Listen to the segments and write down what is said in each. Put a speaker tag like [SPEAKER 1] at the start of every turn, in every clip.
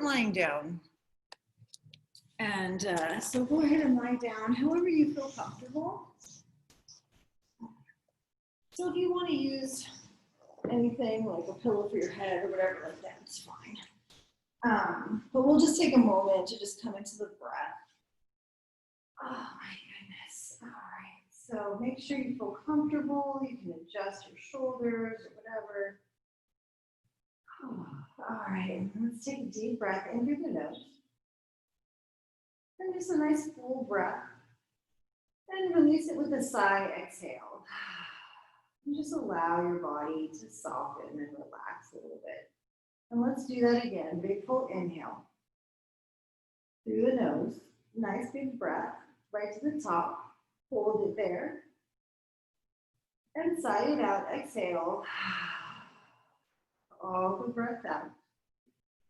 [SPEAKER 1] lying down. And so go ahead and lie down however you feel comfortable. So if you want to use anything like a pillow for your head or whatever like that, it's fine. But we'll just take a moment to just come into the breath. Oh my goodness. All right. So make sure you feel comfortable. You can adjust your shoulders or whatever. All right. Let's take a deep breath in through the nose. And just a nice full breath. And release it with a sigh, exhale. And just allow your body to soften and relax a little bit. And let's do that again. Big full inhale. Through the nose. Nice big breath. Right to the top. Hold it there. And sigh it out. Exhale. All the breath out.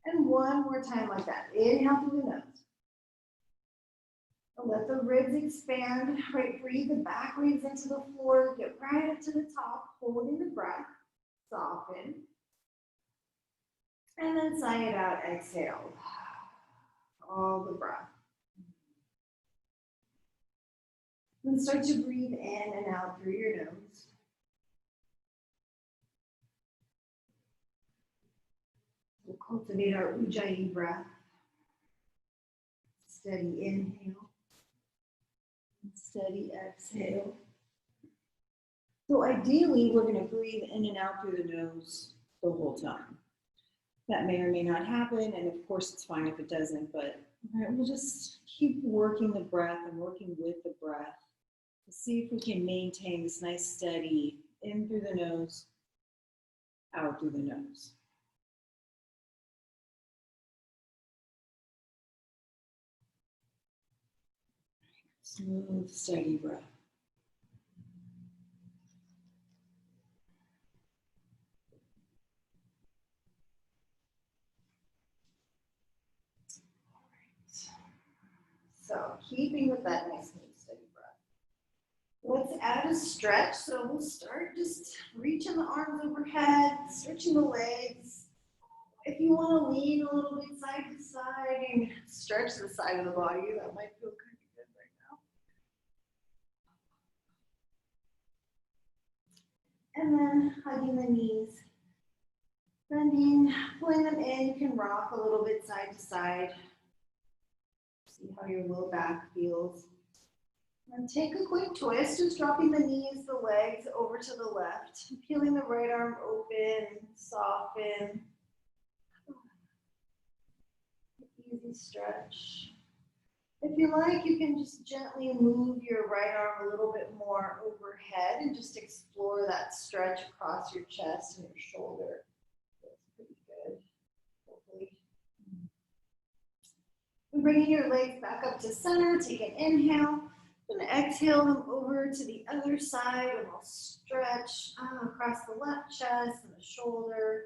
[SPEAKER 1] And one more time like that. Inhale through the nose. Let the ribs expand, right? Breathe the back ribs into the floor. Get right up to the top, holding the breath. Soften. And then sigh it out, exhale. All the breath. Then start to breathe in and out through your nose. We'll cultivate our Ujjayi breath. Steady inhale. Steady exhale. So ideally, we're going to breathe in and out through the nose the whole time. That may or may not happen, and of course it's fine if it doesn't, but we'll just keep working the breath and working with the breath to see if we can maintain this nice steady in through the nose, out through the nose. Smooth, steady breath. All right. So keeping with that nice, smooth, steady breath. Let's add a stretch. So we'll start just reaching the arms overhead, stretching the legs. If you want to lean a little bit side to side and stretch the side of the body, that might feel kind of good right now. And then hugging the knees, bending, pulling them in. You can rock a little bit side to side. See how your low back feels. And take a quick twist, just dropping the knees, the legs over to the left. Peeling the right arm open, soften. Easy stretch. If you like, you can just gently move your right arm a little bit more overhead and just explore that stretch across your chest and your shoulder. That's pretty good, hopefully. And bringing your legs back up to center, take an inhale, and exhale them over to the other side, and we'll stretch across the left chest and the shoulder,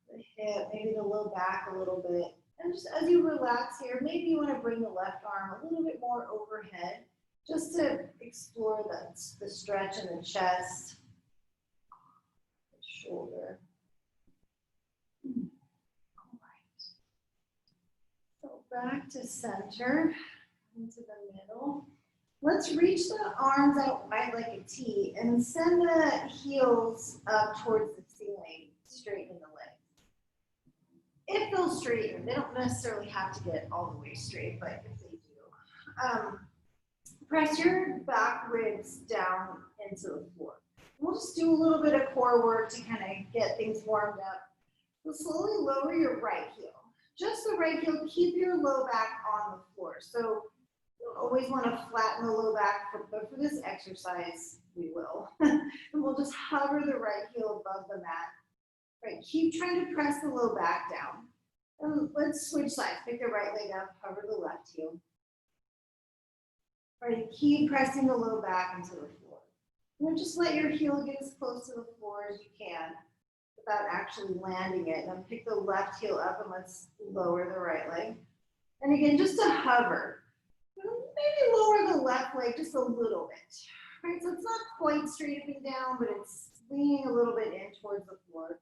[SPEAKER 1] the hip, maybe the low back a little bit. And just as you relax here, maybe you want to bring the left arm a little bit more overhead, just to explore the stretch in the chest, the shoulder. All right. So back to center, into the middle. Let's reach the arms out wide like a T and send the heels up towards the ceiling, straighten the legs. If they'll straighten, they don't necessarily have to get all the way straight, but if they do. Press your back ribs down into the floor. We'll just do a little bit of core work to kind of get things warmed up. We'll slowly lower your right heel. Just the right heel, keep your low back on the floor. So you always want to flatten the low back, but for this exercise, we will. And we'll just hover the right heel above the mat. Right, keep trying to press the low back down. And let's switch sides. Pick the right leg up, hover the left heel. Right, keep pressing the low back into the floor. And then just let your heel get as close to the floor as you can without actually landing it. And then pick the left heel up and let's lower the right leg. And again, just to hover. Maybe lower the left leg just a little bit. Right, so it's not quite straight up and down, but it's leaning a little bit in towards the floor.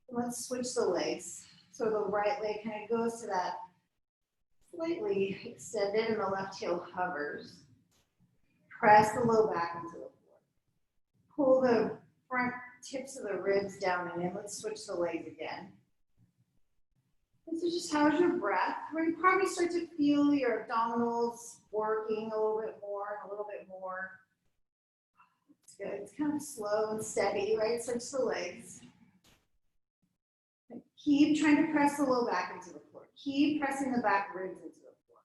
[SPEAKER 1] Let's switch the legs. So the right leg kind of goes to that slightly extended and the left heel hovers. Press the low back into the floor. Pull the front tips of the ribs down and in. Let's switch the legs again. And so just how's your breath? You probably start to feel your abdominals working a little bit more and a little bit more. It's good. It's kind of slow and steady, right? Switch the legs. Keep trying to press the low back into the floor. Keep pressing the back ribs into the floor.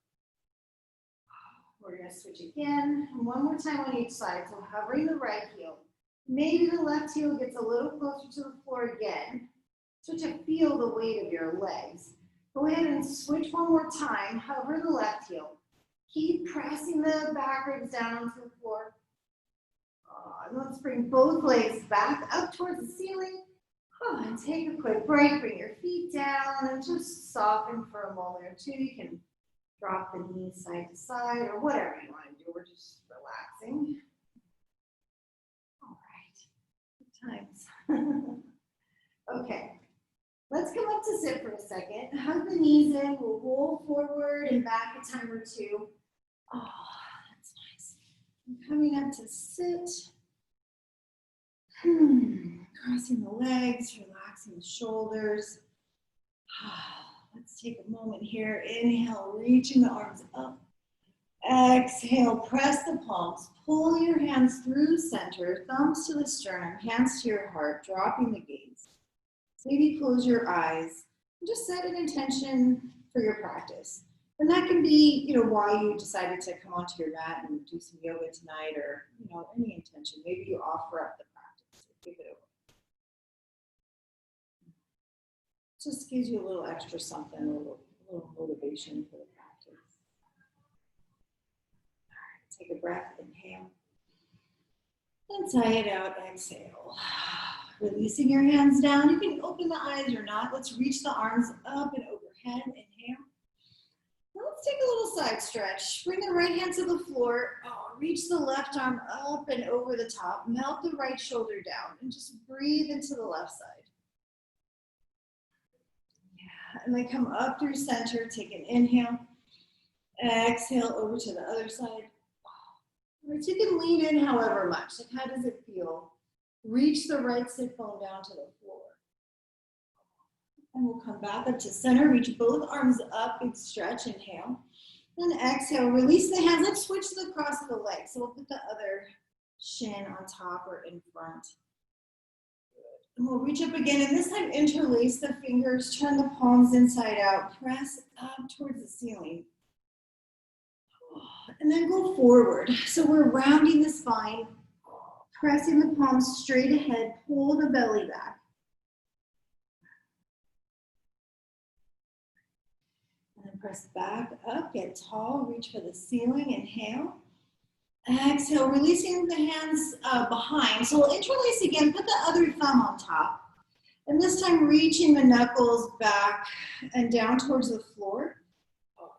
[SPEAKER 1] We're going to switch again. And one more time on each side. So hovering the right heel. Maybe the left heel gets a little closer to the floor again. So to feel the weight of your legs. Go ahead and switch one more time. Hover the left heel. Keep pressing the back ribs down onto the floor. And let's bring both legs back up towards the ceiling. And take a quick break. Bring your feet down and just soften for a moment or two. You can drop the knees side to side or whatever you want to do. We're just relaxing. All right. Good times. Okay. Let's come up to sit for a second. Hug the knees in. We'll roll forward and back a time or two. Oh, that's nice. I'm coming up to sit. Crossing the legs, relaxing the shoulders. Let's take a moment here. Inhale, reaching the arms up. Exhale, press the palms. Pull your hands through center, thumbs to the sternum, hands to your heart, dropping the gaze. Maybe close your eyes and just set an intention for your practice. And that can be, why you decided to come onto your mat and do some yoga tonight or, any intention. Maybe you offer up the practice or give it over. Just gives you a little extra something, a little motivation for the practice. All right, take a breath, inhale. And sigh it out, exhale. Releasing your hands down. You can open the eyes or not. Let's reach the arms up and overhead. Inhale. Now let's take a little side stretch. Bring the right hand to the floor. Reach the left arm up and over the top. Melt the right shoulder down and just breathe into the left side. And then come up through center, take an inhale, exhale over to the other side. All right, so you can lean in however much, like how does it feel? Reach the right sit bone down to the floor. And we'll come back up to center, reach both arms up, big stretch, inhale. Then exhale, release the hands, let's switch to the cross of the legs. So we'll put the other shin on top or in front. And we'll reach up again, and this time interlace the fingers, turn the palms inside out, press up towards the ceiling. And then go forward. So we're rounding the spine, pressing the palms straight ahead, pull the belly back. And then press back up, get tall, reach for the ceiling, inhale. Exhale, releasing the hands behind. So we'll interlace again, put the other thumb on top. And this time reaching the knuckles back and down towards the floor.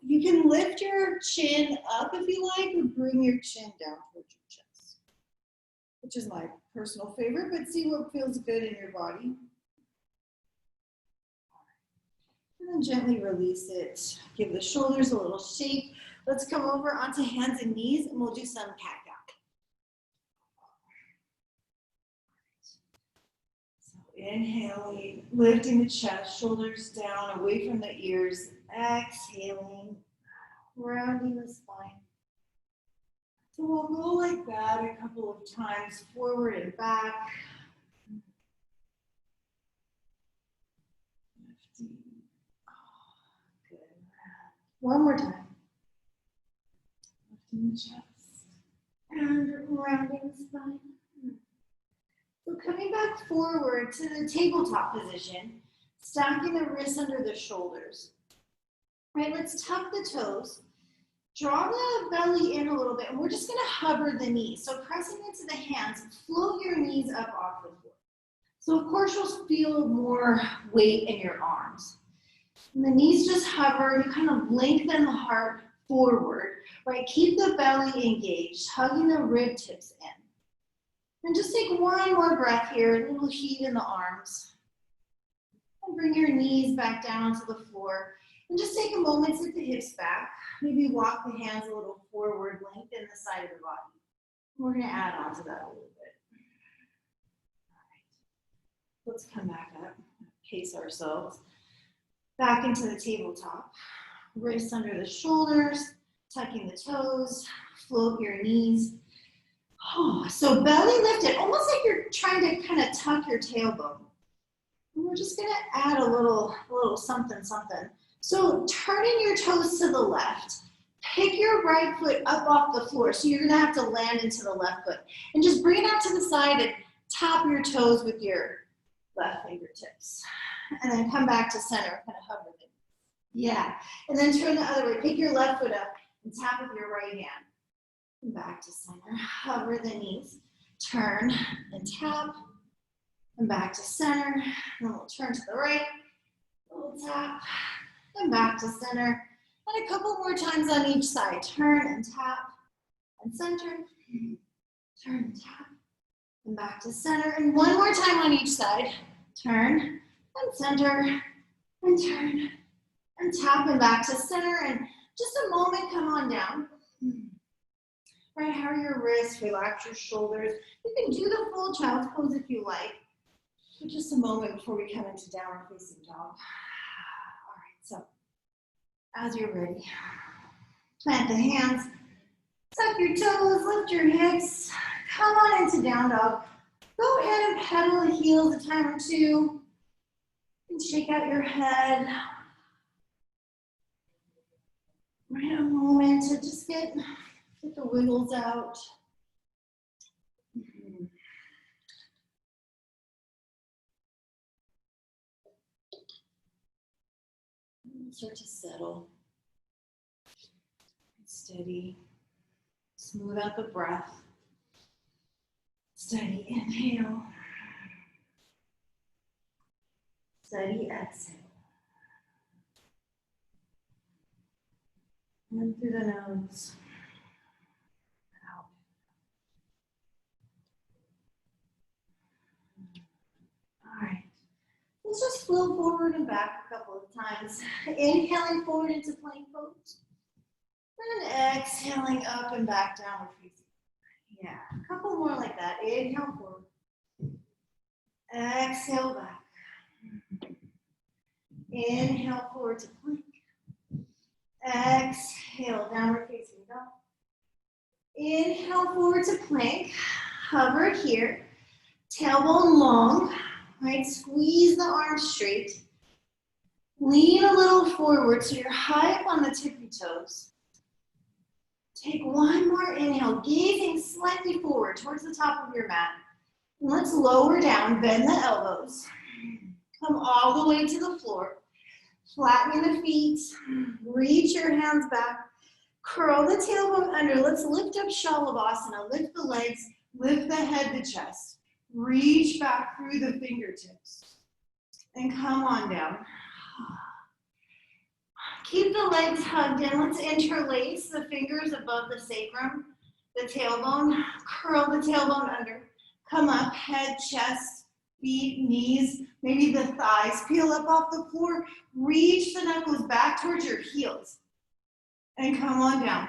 [SPEAKER 1] You can lift your chin up if you like, or bring your chin down towards your chest, which is my personal favorite, but see what feels good in your body. And then gently release it. Give the shoulders a little shake. Let's come over onto hands and knees, and we'll do some cat-cow. So inhaling, lifting the chest, shoulders down, away from the ears. Exhaling, rounding the spine. So we'll go like that a couple of times, forward and back. Lifting. Good. One more time. Lifting the chest and rounding the spine. So coming back forward to the tabletop position, stacking the wrists under the shoulders. Right, let's tuck the toes, draw the belly in a little bit, and we're just gonna hover the knees. So pressing into the hands, float your knees up off the floor. So of course you'll feel more weight in your arms. And the knees just hover, you kind of lengthen the heart forward, right? Keep the belly engaged, hugging the rib tips in. And just take one more breath here, a little heat in the arms. And bring your knees back down to the floor. And just take a moment, sit the hips back. Maybe walk the hands a little forward, lengthen the side of the body. We're gonna add on to that a little bit. All right. Let's come back up, pace ourselves. Back into the tabletop. Wrists under the shoulders, tucking the toes, float your knees. Oh, so belly lifted, almost like you're trying to kind of tuck your tailbone. And we're just gonna add a little something, something. So turning your toes to the left, pick your right foot up off the floor. So you're gonna have to land into the left foot. And just bring it out to the side and tap your toes with your left fingertips. And then come back to center, kind of hover there. Yeah, and then turn the other way. Pick your left foot up and tap with your right hand. And back to center, hover the knees. Turn and tap, and back to center. And then we'll turn to the right, little tap, and back to center. And a couple more times on each side. Turn and tap, and center. Turn and tap, and back to center. And one more time on each side. Turn, and center, and turn. And tap and back to center, and just a moment, come on down. Right, how are your wrists? Relax your shoulders. You can do the full child's pose if you like. But just a moment before we come into downward facing dog. All right, so as you're ready, plant the hands, tuck your toes, lift your hips, come on into down dog. Go ahead and pedal the heels a time or two, and shake out your head. Right, a moment to just get the wiggles out. Start to settle. Steady. Smooth out the breath. Steady inhale. Steady exhale. In through the nose. Out. All right. Let's just flow forward and back a couple of times. Inhaling forward into plank pose. And exhaling up and back, downward facing. Yeah, a couple more like that. Inhale forward. Exhale back. Inhale forward to plank. Exhale, downward facing dog. Inhale forward to plank. Hover here. Tailbone long. Right, squeeze the arms straight. Lean a little forward so you're high up on the tippy toes. Take one more inhale, gazing slightly forward towards the top of your mat. And let's lower down, bend the elbows. Come all the way to the floor. Flatten the feet, reach your hands back. Curl the tailbone under. Let's lift up Shalabhasana. Lift the legs, lift the head to chest. Reach back through the fingertips. And come on down. Keep the legs hugged in. Let's interlace the fingers above the sacrum, the tailbone. Curl the tailbone under. Come up, head, chest, feet, knees, maybe the thighs. Peel up off the floor. Reach the knuckles back towards your heels. And come on down.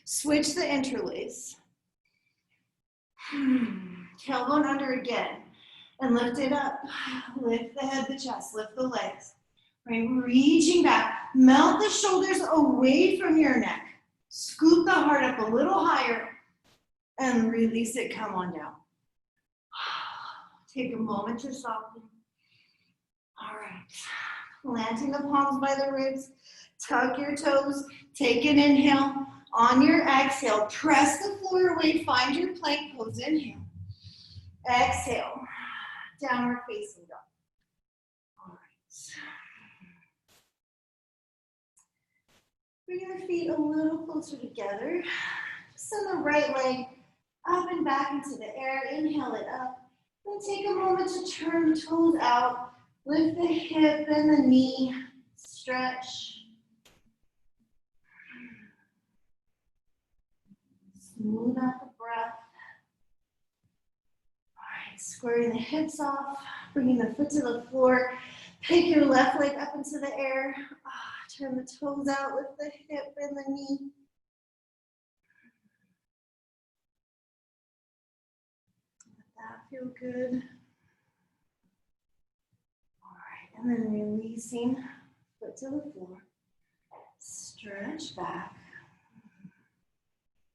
[SPEAKER 1] Switch the interlace. Tailbone under again. And lift it up. Lift the head, the chest, lift the legs. Right, reaching back. Melt the shoulders away from your neck. Scoop the heart up a little higher. And release it, come on down. Take a moment to soften. All right. Planting the palms by the ribs. Tuck your toes. Take an inhale. On your exhale, press the floor away. Find your plank pose. Inhale. Exhale. Downward facing dog. All right. Bring your feet a little closer together. Send the right leg up and back into the air. Inhale it up. Then take a moment to turn the toes out. Lift the hip and the knee. Stretch. Smooth out the breath. All right, squaring the hips off, bringing the foot to the floor. Pick your left leg up into the air. Turn the toes out, lift the hip and the knee. Let that feel good. All right, and then releasing, foot to the floor. Stretch back.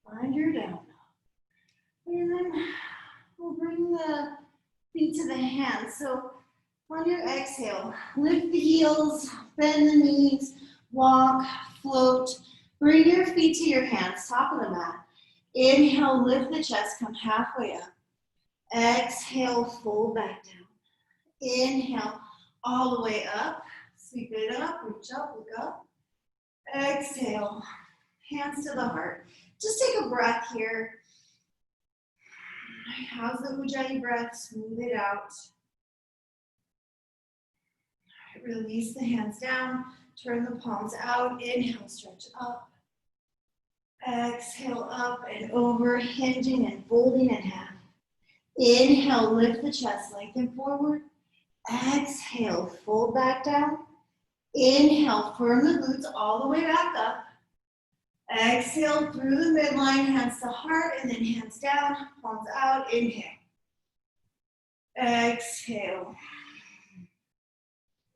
[SPEAKER 1] Find your down dog. And then we'll bring the feet to the hands. So on your exhale, lift the heels, bend the knees, walk, float. Bring your feet to your hands, top of the mat. Inhale, lift the chest, come halfway up. Exhale, fold back down. Inhale, all the way up. Sweep it up, reach up, look up. Exhale, hands to the heart. Just take a breath here. How's the Ujjayi breath? Smooth it out. Release the hands down. Turn the palms out. Inhale, stretch up. Exhale, up and over, hinging and folding in half. Inhale, lift the chest, lengthen forward. Exhale, fold back down. Inhale, firm the glutes all the way back up. Exhale through the midline, hands to heart, and then hands down, palms out. Inhale. Exhale.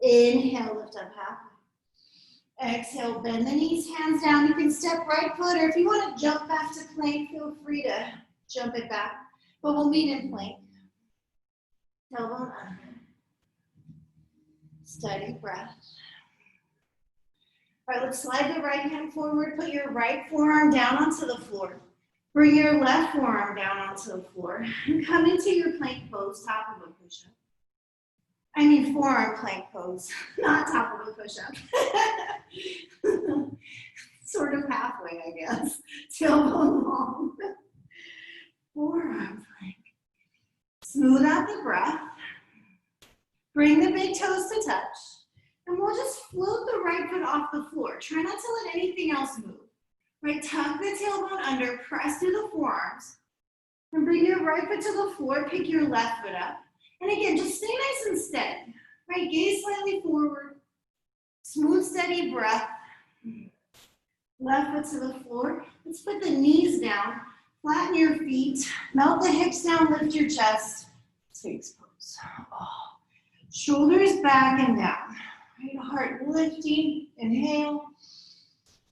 [SPEAKER 1] Inhale, lift up halfway. Exhale, bend the knees, hands down. You can step right foot, or if you want to jump back to plank, feel free to jump it back. But we'll meet in plank. Tailbone under. Steady breath. All right, let's slide the right hand forward. Put your right forearm down onto the floor. Bring your left forearm down onto the floor. And come into your plank pose, top of a push-up. I mean forearm plank pose, not top of a push-up. Sort of halfway, I guess. Tailbone long. Forearm plank. Smooth out the breath. Bring the big toes to touch. And we'll just float the right foot off the floor. Try not to let anything else move. Right, tuck the tailbone under, press through the forearms. And bring your right foot to the floor, pick your left foot up. And again, just stay nice and steady. Right, gaze slightly forward. Smooth, steady breath. Left foot to the floor. Let's put the knees down. Flatten your feet. Melt the hips down, lift your chest. Sphinx pose. Oh. Shoulders back and down. Right, heart lifting. Inhale.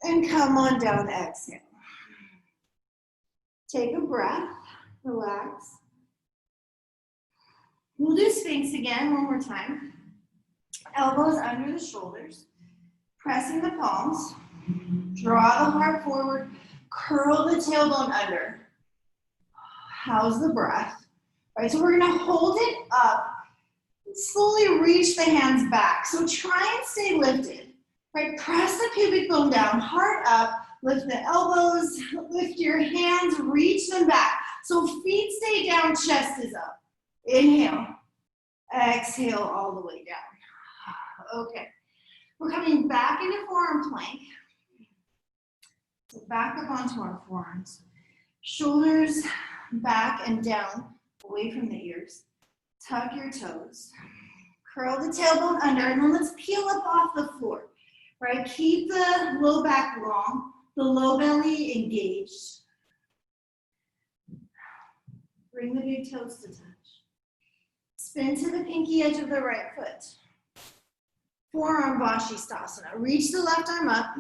[SPEAKER 1] And come on down, exhale. Take a breath. Relax. We'll do Sphinx again one more time. Elbows under the shoulders. Pressing the palms. Draw the heart forward. Curl the tailbone under. How's the breath? All right, so we're gonna hold it up. Slowly reach the hands back. So try and stay lifted. Right, press the pubic bone down, heart up. Lift the elbows, lift your hands, reach them back. So feet stay down, chest is up. Inhale. Exhale all the way down. Okay. We're coming back into forearm plank. So back up onto our forearms. Shoulders back and down, away from the ears. Tuck your toes. Curl the tailbone under, and then let's peel up off the floor. Right? Keep the low back long, the low belly engaged. Bring the big toes to touch. Spin to the pinky edge of the right foot. Forearm Vashisthasana. Reach the left arm up.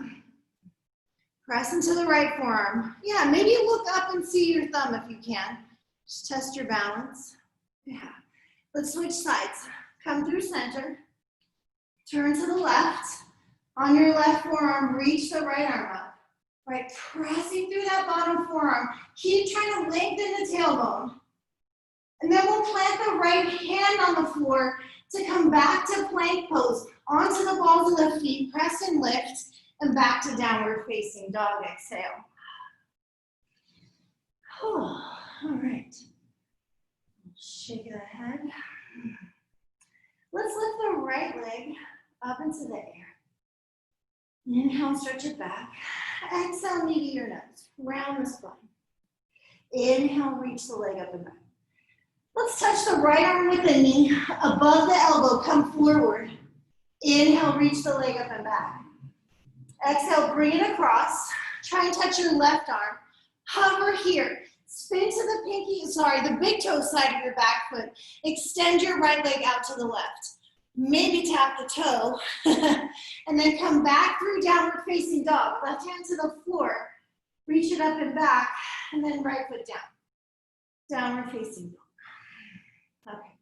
[SPEAKER 1] Press into the right forearm. Yeah, maybe look up and see your thumb if you can. Just test your balance. Yeah. Let's switch sides. Come through center. Turn to the left. On your left forearm, reach the right arm up. Right, pressing through that bottom forearm. Keep trying to lengthen the tailbone. And then we'll plant the right hand on the floor to come back to plank pose. Onto the balls of the feet, press and lift, and back to downward facing dog. Exhale. All right. Shake the head. Let's lift the right leg up into the air. Inhale, stretch it back. Exhale, knee to your nose. Round the spine. Inhale, reach the leg up and back. Let's touch the right arm with the knee above the elbow, come forward. Inhale, reach the leg up and back. Exhale, bring it across. Try and touch your left arm. Hover here. Spin to the big toe side of your back foot. Extend your right leg out to the left. Maybe tap the toe. And then come back through downward facing dog. Left hand to the floor. Reach it up and back. And then right foot down. Downward facing dog. Okay.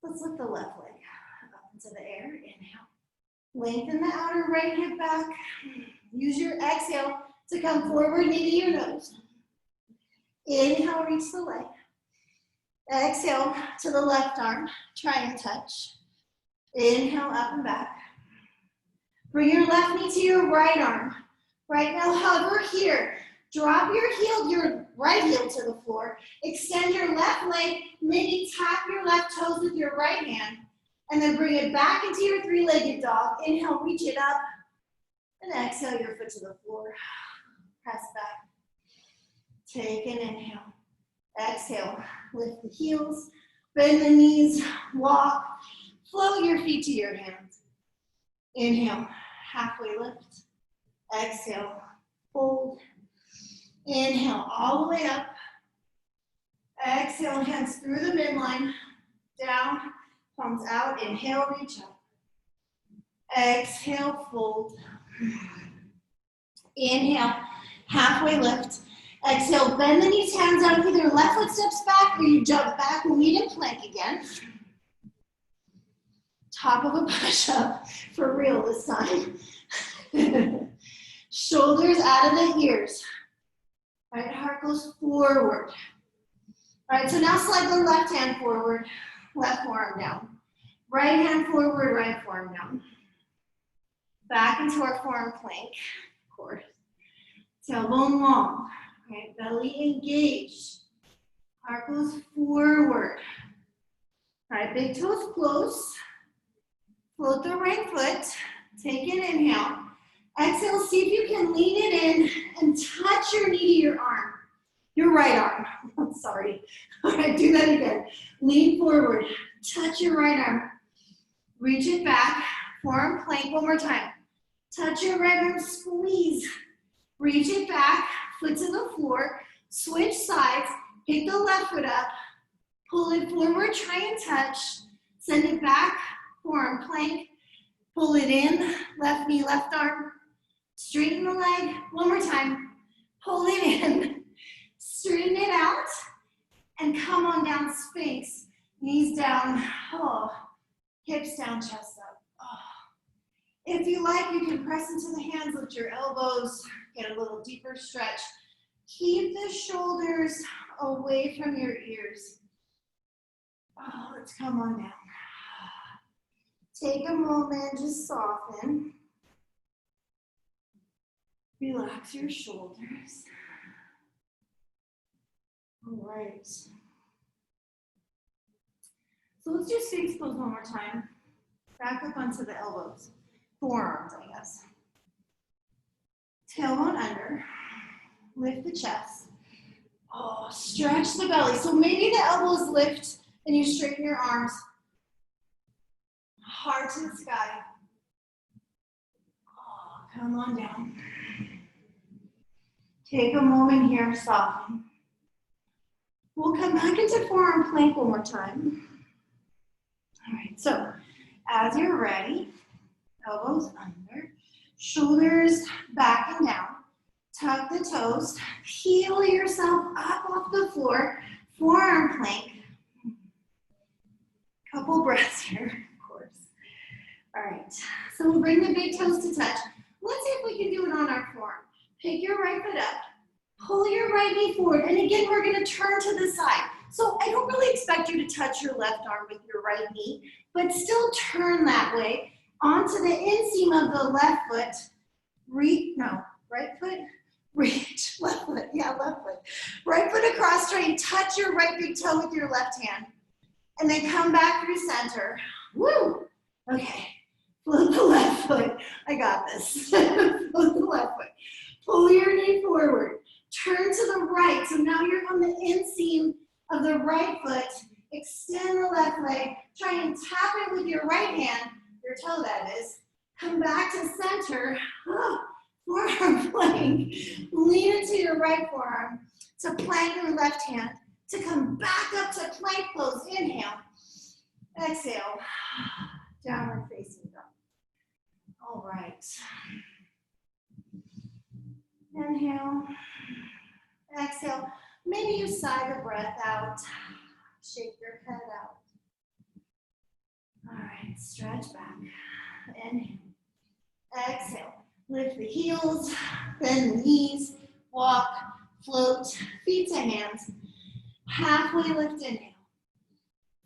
[SPEAKER 1] Let's lift the left leg up into the air. Inhale. Lengthen the outer right hip back. Use your exhale to come forward, knee to your nose. Inhale, reach the leg. Exhale to the left arm. Try and touch. Inhale, up and back. Bring your left knee to your right arm. Right now, hover here. Drop your right heel to the floor. Extend your left leg. Maybe tap your left toes with your right hand. And then bring it back into your three-legged dog. Inhale, reach it up. And exhale your foot to the floor. Press back. Take an inhale. Exhale. Lift the heels. Bend the knees. Walk. Float your feet to your hands. Inhale. Halfway lift. Exhale. Fold. Inhale all the way up. Exhale, hands through the midline. Down. Palms out. Inhale, reach up. Exhale, fold. Inhale, halfway lift. Exhale, bend the knees, hands out. Either left foot steps back or you jump back, meet in plank again. Top of a push-up, for real this time. Shoulders out of the ears. Right heart goes forward. All right, so now slide the left hand forward, left forearm down. Right hand forward, right forearm down. Back into our forearm plank, of course. Tailbone long, right? Belly engaged. Heart goes forward. All right, big toes close. Float the right foot. Take an inhale. Exhale, see if you can lean it in and touch your knee to your arm. Your right arm. I'm sorry. All right, do that again. Lean forward. Touch your right arm. Reach it back. Forearm plank one more time. Touch your right arm, squeeze. Reach it back, foot to the floor. Switch sides. Pick the left foot up. Pull it forward, try and touch. Send it back, forearm plank. Pull it in, left knee, left arm. Straighten the leg, one more time. Pull it in, straighten it out, and come on down, Sphinx. Knees down, oh. Hips down, chest up. Oh. If you like, you can press into the hands, lift your elbows, get a little deeper stretch. Keep the shoulders away from your ears. Oh, let's come on down. Take a moment, just soften. Relax your shoulders. All right. So let's do Sphinx pose one more time. Back up onto the elbows. Forearms, I guess. Tailbone under. Lift the chest. Oh, stretch the belly. So maybe the elbows lift and you straighten your arms. Heart to the sky. Oh, come on down. Take a moment here, soften. We'll come back into forearm plank one more time. All right, so as you're ready, elbows under, shoulders back and down. Tuck the toes, heel yourself up off the floor, forearm plank. Couple breaths here, of course. All right, so we'll bring the big toes to touch. Let's see if we can do it on our forearm. Pick your right foot up, pull your right knee forward, and again, we're gonna turn to the side. So I don't really expect you to touch your left arm with your right knee, but still turn that way onto the inseam of the left foot. Right foot? Reach, left foot, yeah, left foot. Right foot across, try and touch your right big toe with your left hand. And then come back through center. Woo! Okay, float the left foot. I got this. Float the left foot. Pull your knee forward. Turn to the right. So now you're on the inseam of the right foot. Extend the left leg. Try and tap it with your right hand, your toe that is. Come back to center. Forearm plank. Lean into your right forearm to plank your left hand. To come back up to plank pose. Inhale. Exhale. Downward facing dog. All right. Inhale. Exhale. Maybe you sigh the breath out. Shake your head out. All right. Stretch back. Inhale. Exhale. Lift the heels. Bend the knees. Walk. Float. Feet to hands. Halfway lift. Inhale.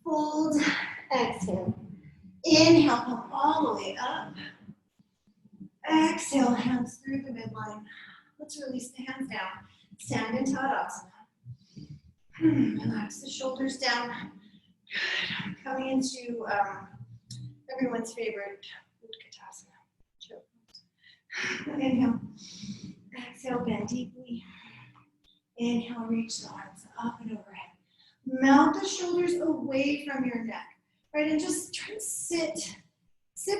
[SPEAKER 1] Fold. Exhale. Inhale. Come all the way up. Exhale. Hands through the midline. Let's release the hands down. Stand in Tadasana. Relax the shoulders down. Good. Coming into everyone's favorite Utkatasana. Inhale. Exhale, bend deeply. Inhale, reach the arms up and overhead. Melt the shoulders away from your neck. Right, and just try to sit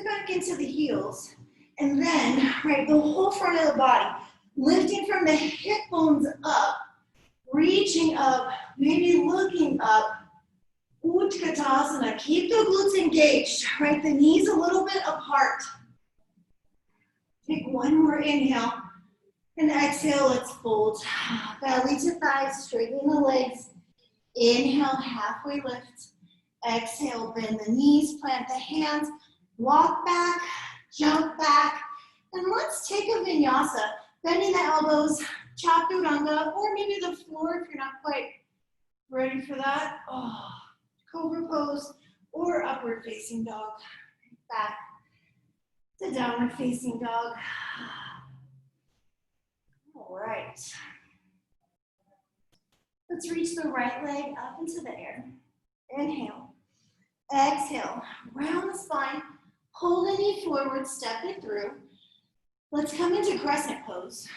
[SPEAKER 1] back into the heels. And then, right, the whole front of the body, lifting from the hip bones up, reaching up, maybe looking up. Utkatasana. Keep the glutes engaged, right? The knees a little bit apart. Take one more inhale. And exhale, let's fold. Belly to thighs, straighten the legs. Inhale, halfway lift. Exhale, bend the knees, plant the hands. Walk back, jump back. And let's take a vinyasa. Bending the elbows, chaturanga, or maybe the floor if you're not quite ready for that. Oh, cobra pose or upward facing dog. Back to downward facing dog. All right. Let's reach the right leg up into the air. Inhale. Exhale. Round the spine. Pull the knee forward, step it through. Let's come into crescent pose.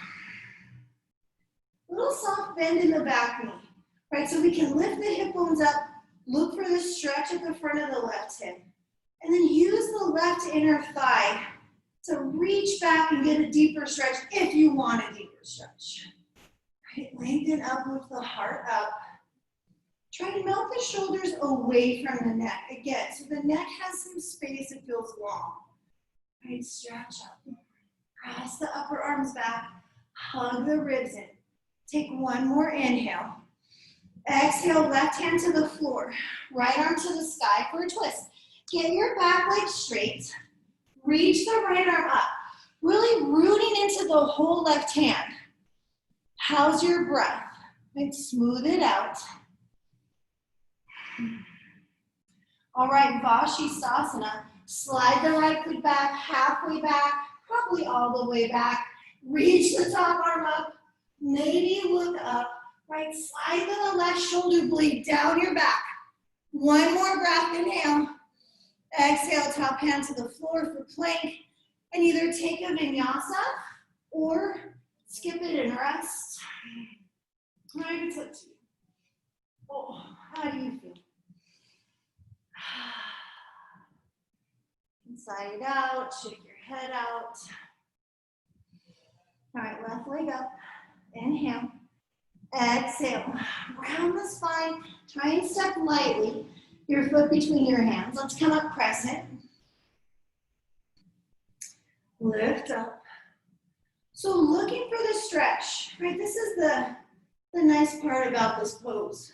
[SPEAKER 1] Little soft bend in the back knee, right? So we can lift the hip bones up, look for the stretch at the front of the left hip, and then use the left inner thigh to reach back and get a deeper stretch if you want a deeper stretch. Right? Lengthen up, lift the heart up. Try to melt the shoulders away from the neck. Again, so the neck has some space, it feels long. Right? Stretch up. Press the upper arms back, hug the ribs in. Take one more inhale. Exhale, left hand to the floor, right arm to the sky for a twist. Get your back leg straight, reach the right arm up, really rooting into the whole left hand. How's your breath? And smooth it out. All right, Vashisthasana. Slide the right foot back, halfway back, probably all the way back. Reach the top arm up, maybe look up, right? Slide the left shoulder blade down your back. One more breath, inhale. Exhale, top hand to the floor for plank. And either take a vinyasa or skip it and rest. All right, it's up to you. Oh, how do you feel? Inside it out, shake your head out. All right, left leg up. Inhale. Exhale. Round the spine. Try and step lightly. Your foot between your hands. Let's come up crescent. Lift up. So looking for the stretch, right? This is the nice part about this pose.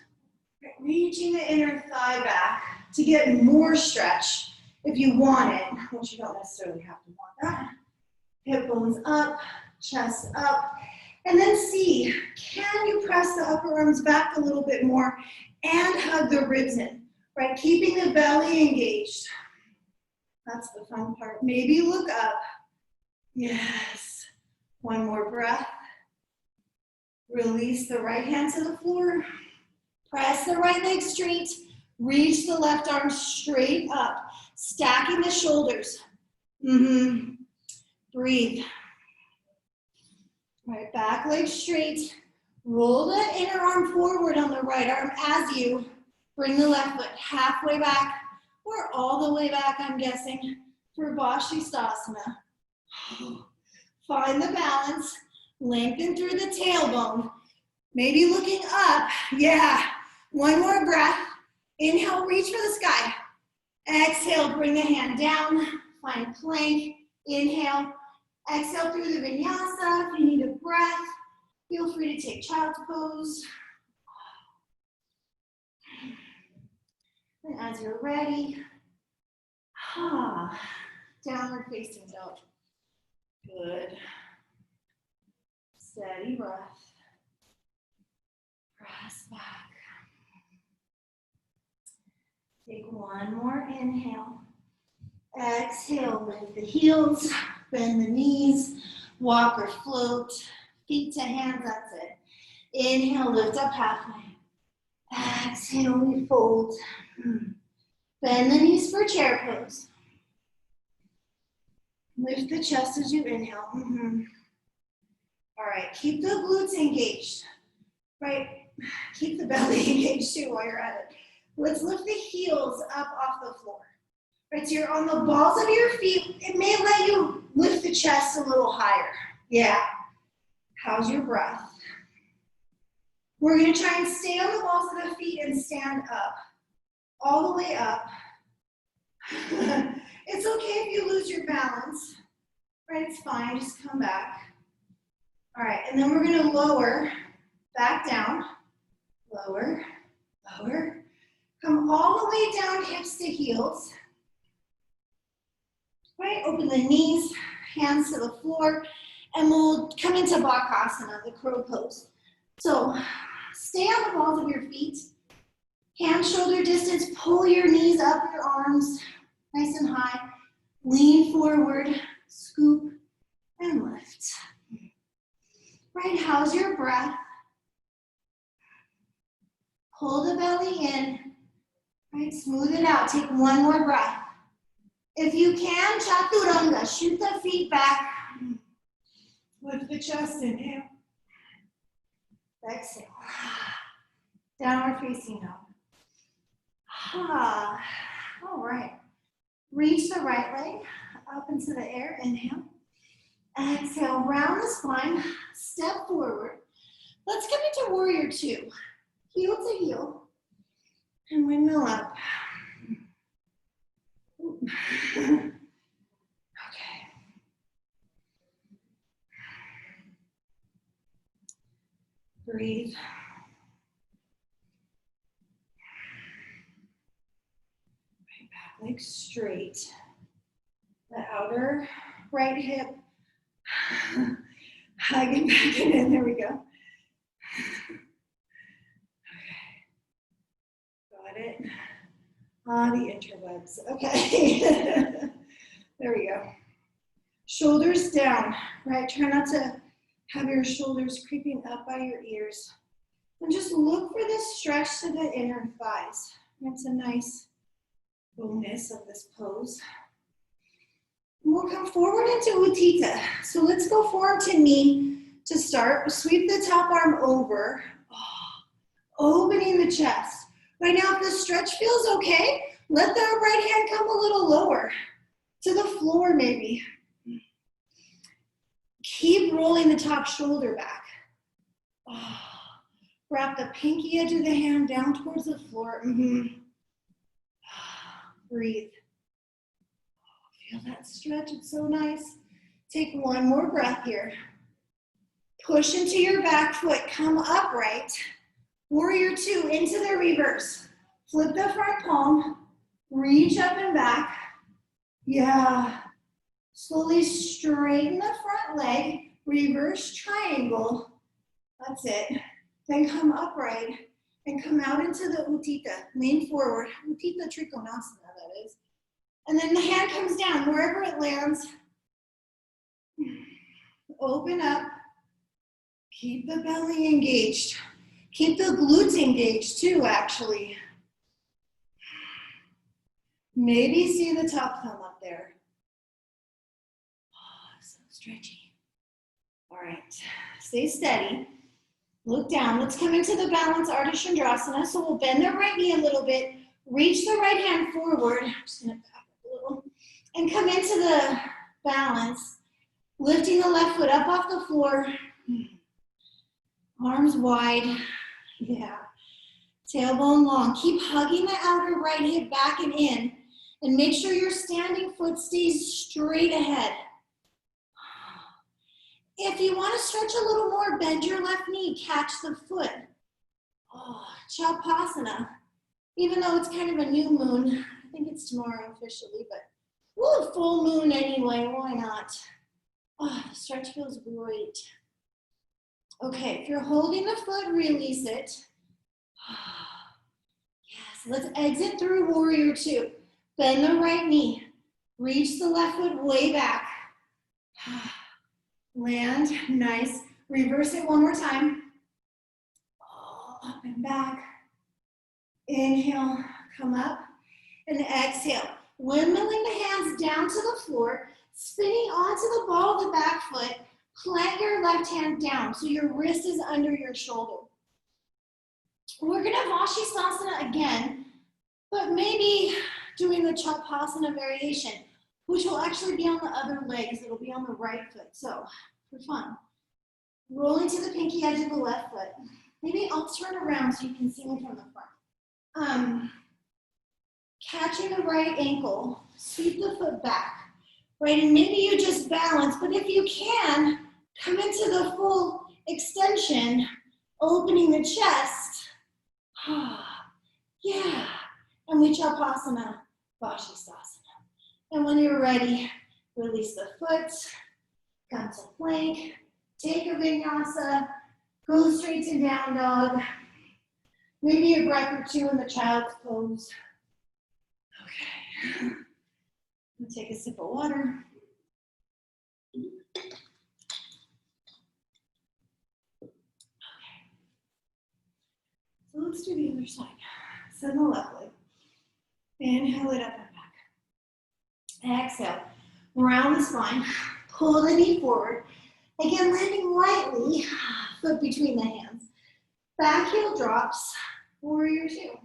[SPEAKER 1] Right? Reaching the inner thigh back to get more stretch if you want it, which you don't necessarily have to want that. Hip bones up, chest up, and then see, can you press the upper arms back a little bit more and hug the ribs in, right? Keeping the belly engaged. That's the fun part. Maybe look up. Yes. One more breath. Release the right hand to the floor. Press the right leg straight. Reach the left arm straight up. Stacking the shoulders. Breathe. Right, back leg straight. Roll the inner arm forward on the right arm as you bring the left foot halfway back or all the way back, I'm guessing, for Vashisthasana. Find the balance, lengthen through the tailbone, maybe looking up. Yeah, one more breath. Inhale, reach for the sky. Exhale, bring the hand down, find plank. Inhale, exhale through the vinyasa. If you need a breath, feel free to take child's pose. And as you're ready, downward facing dog. Good. Steady breath. Press back. Take one more inhale. Exhale, lift the heels, bend the knees, walk or float, feet to hands, that's it. Inhale, lift up halfway. Exhale, we fold. Bend the knees for chair pose. Lift the chest as you inhale. All right, keep the glutes engaged, right? Keep the belly engaged too while you're at it. Let's lift the heels up off the floor. Right, so you're on the balls of your feet. It may let you lift the chest a little higher. Yeah. How's your breath? We're gonna try and stay on the balls of the feet and stand up. All the way up. It's okay if you lose your balance. Right, it's fine, just come back. All right, and then we're gonna lower, back down, lower, lower. Come all the way down, hips to heels. Right, open the knees, hands to the floor, and we'll come into Bakasana, the crow pose. So stay on the balls of your feet, hand shoulder distance, pull your knees up, your arms nice and high, lean forward, scoop, and lift. Right, how's your breath? Pull the belly in, right, smooth it out, take one more breath. If you can, chaturanga, shoot the feet back. Lift the chest, inhale. Exhale. Downward facing dog. All right. Reach the right leg up into the air, inhale. Exhale, round the spine, step forward. Let's come into warrior two. Heel to heel, and windmill up. Okay. Breathe. Right back leg straight. The outer right hip. Hugging back in. There we go. Okay. Got it. The interwebs. Okay. There we go. Shoulders down, right? Try not to have your shoulders creeping up by your ears. And just look for this stretch to the inner thighs. That's a nice bonus of this pose. And we'll come forward into Utthita. So let's go forward to knee to start. Sweep the top arm over, opening the chest. Right now, if the stretch feels okay, let the right hand come a little lower, to the floor maybe. Keep rolling the top shoulder back. Wrap the pinky edge of the hand down towards the floor. Breathe. Feel that stretch, it's so nice. Take one more breath here. Push into your back foot, come upright. Warrior two, into the reverse. Flip the front palm, reach up and back. Yeah. Slowly straighten the front leg, reverse triangle. That's it. Then come upright and come out into the Utthita. Lean forward. Utthita Trikonasana, that is. And then the hand comes down wherever it lands. Open up. Keep the belly engaged. Keep the glutes engaged too, actually. Maybe see the top thumb up there. So stretchy. All right, stay steady. Look down. Let's come into the balance Ardha Chandrasana. So we'll bend the right knee a little bit, reach the right hand forward. I'm just gonna back up a little, and come into the balance, lifting the left foot up off the floor. Arms wide. Yeah. Tailbone long. Keep hugging the outer right hip back and in. And make sure your standing foot stays straight ahead. If you want to stretch a little more, bend your left knee, catch the foot. Oh, Chalpasana. Even though it's kind of a new moon, I think it's tomorrow officially, but woo, full moon anyway, why not? Oh, the stretch feels great. Okay, if you're holding the foot, release it. Yes, let's exit through warrior two. Bend the right knee. Reach the left foot way back. Land, nice. Reverse it one more time. Oh, up and back. Inhale, come up. And exhale. Windmilling the hands down to the floor, spinning onto the ball of the back foot. Plant your left hand down so your wrist is under your shoulder. We're gonna Vashisthasana again, but maybe doing the Chalpasana variation, which will actually be on the other leg, as it'll be on the right foot. So, for fun, rolling to the pinky edge of the left foot. Maybe I'll turn around so you can see me from the front. Catching the right ankle, sweep the foot back, right? And maybe you just balance, but if you can, come into the full extension, opening the chest. Yeah, and we Chalpasana, Vashisthasana. And when you're ready, release the foot, come to plank, take a vinyasa, go straight to down dog. Maybe a breath or two in the child's pose. Okay, I'm gonna take a sip of water. So let's do the other side. Send the left leg. Inhale it up and back. Exhale. Round the spine. Pull the knee forward. Again, landing lightly. Foot between the hands. Back heel drops. Warrior two.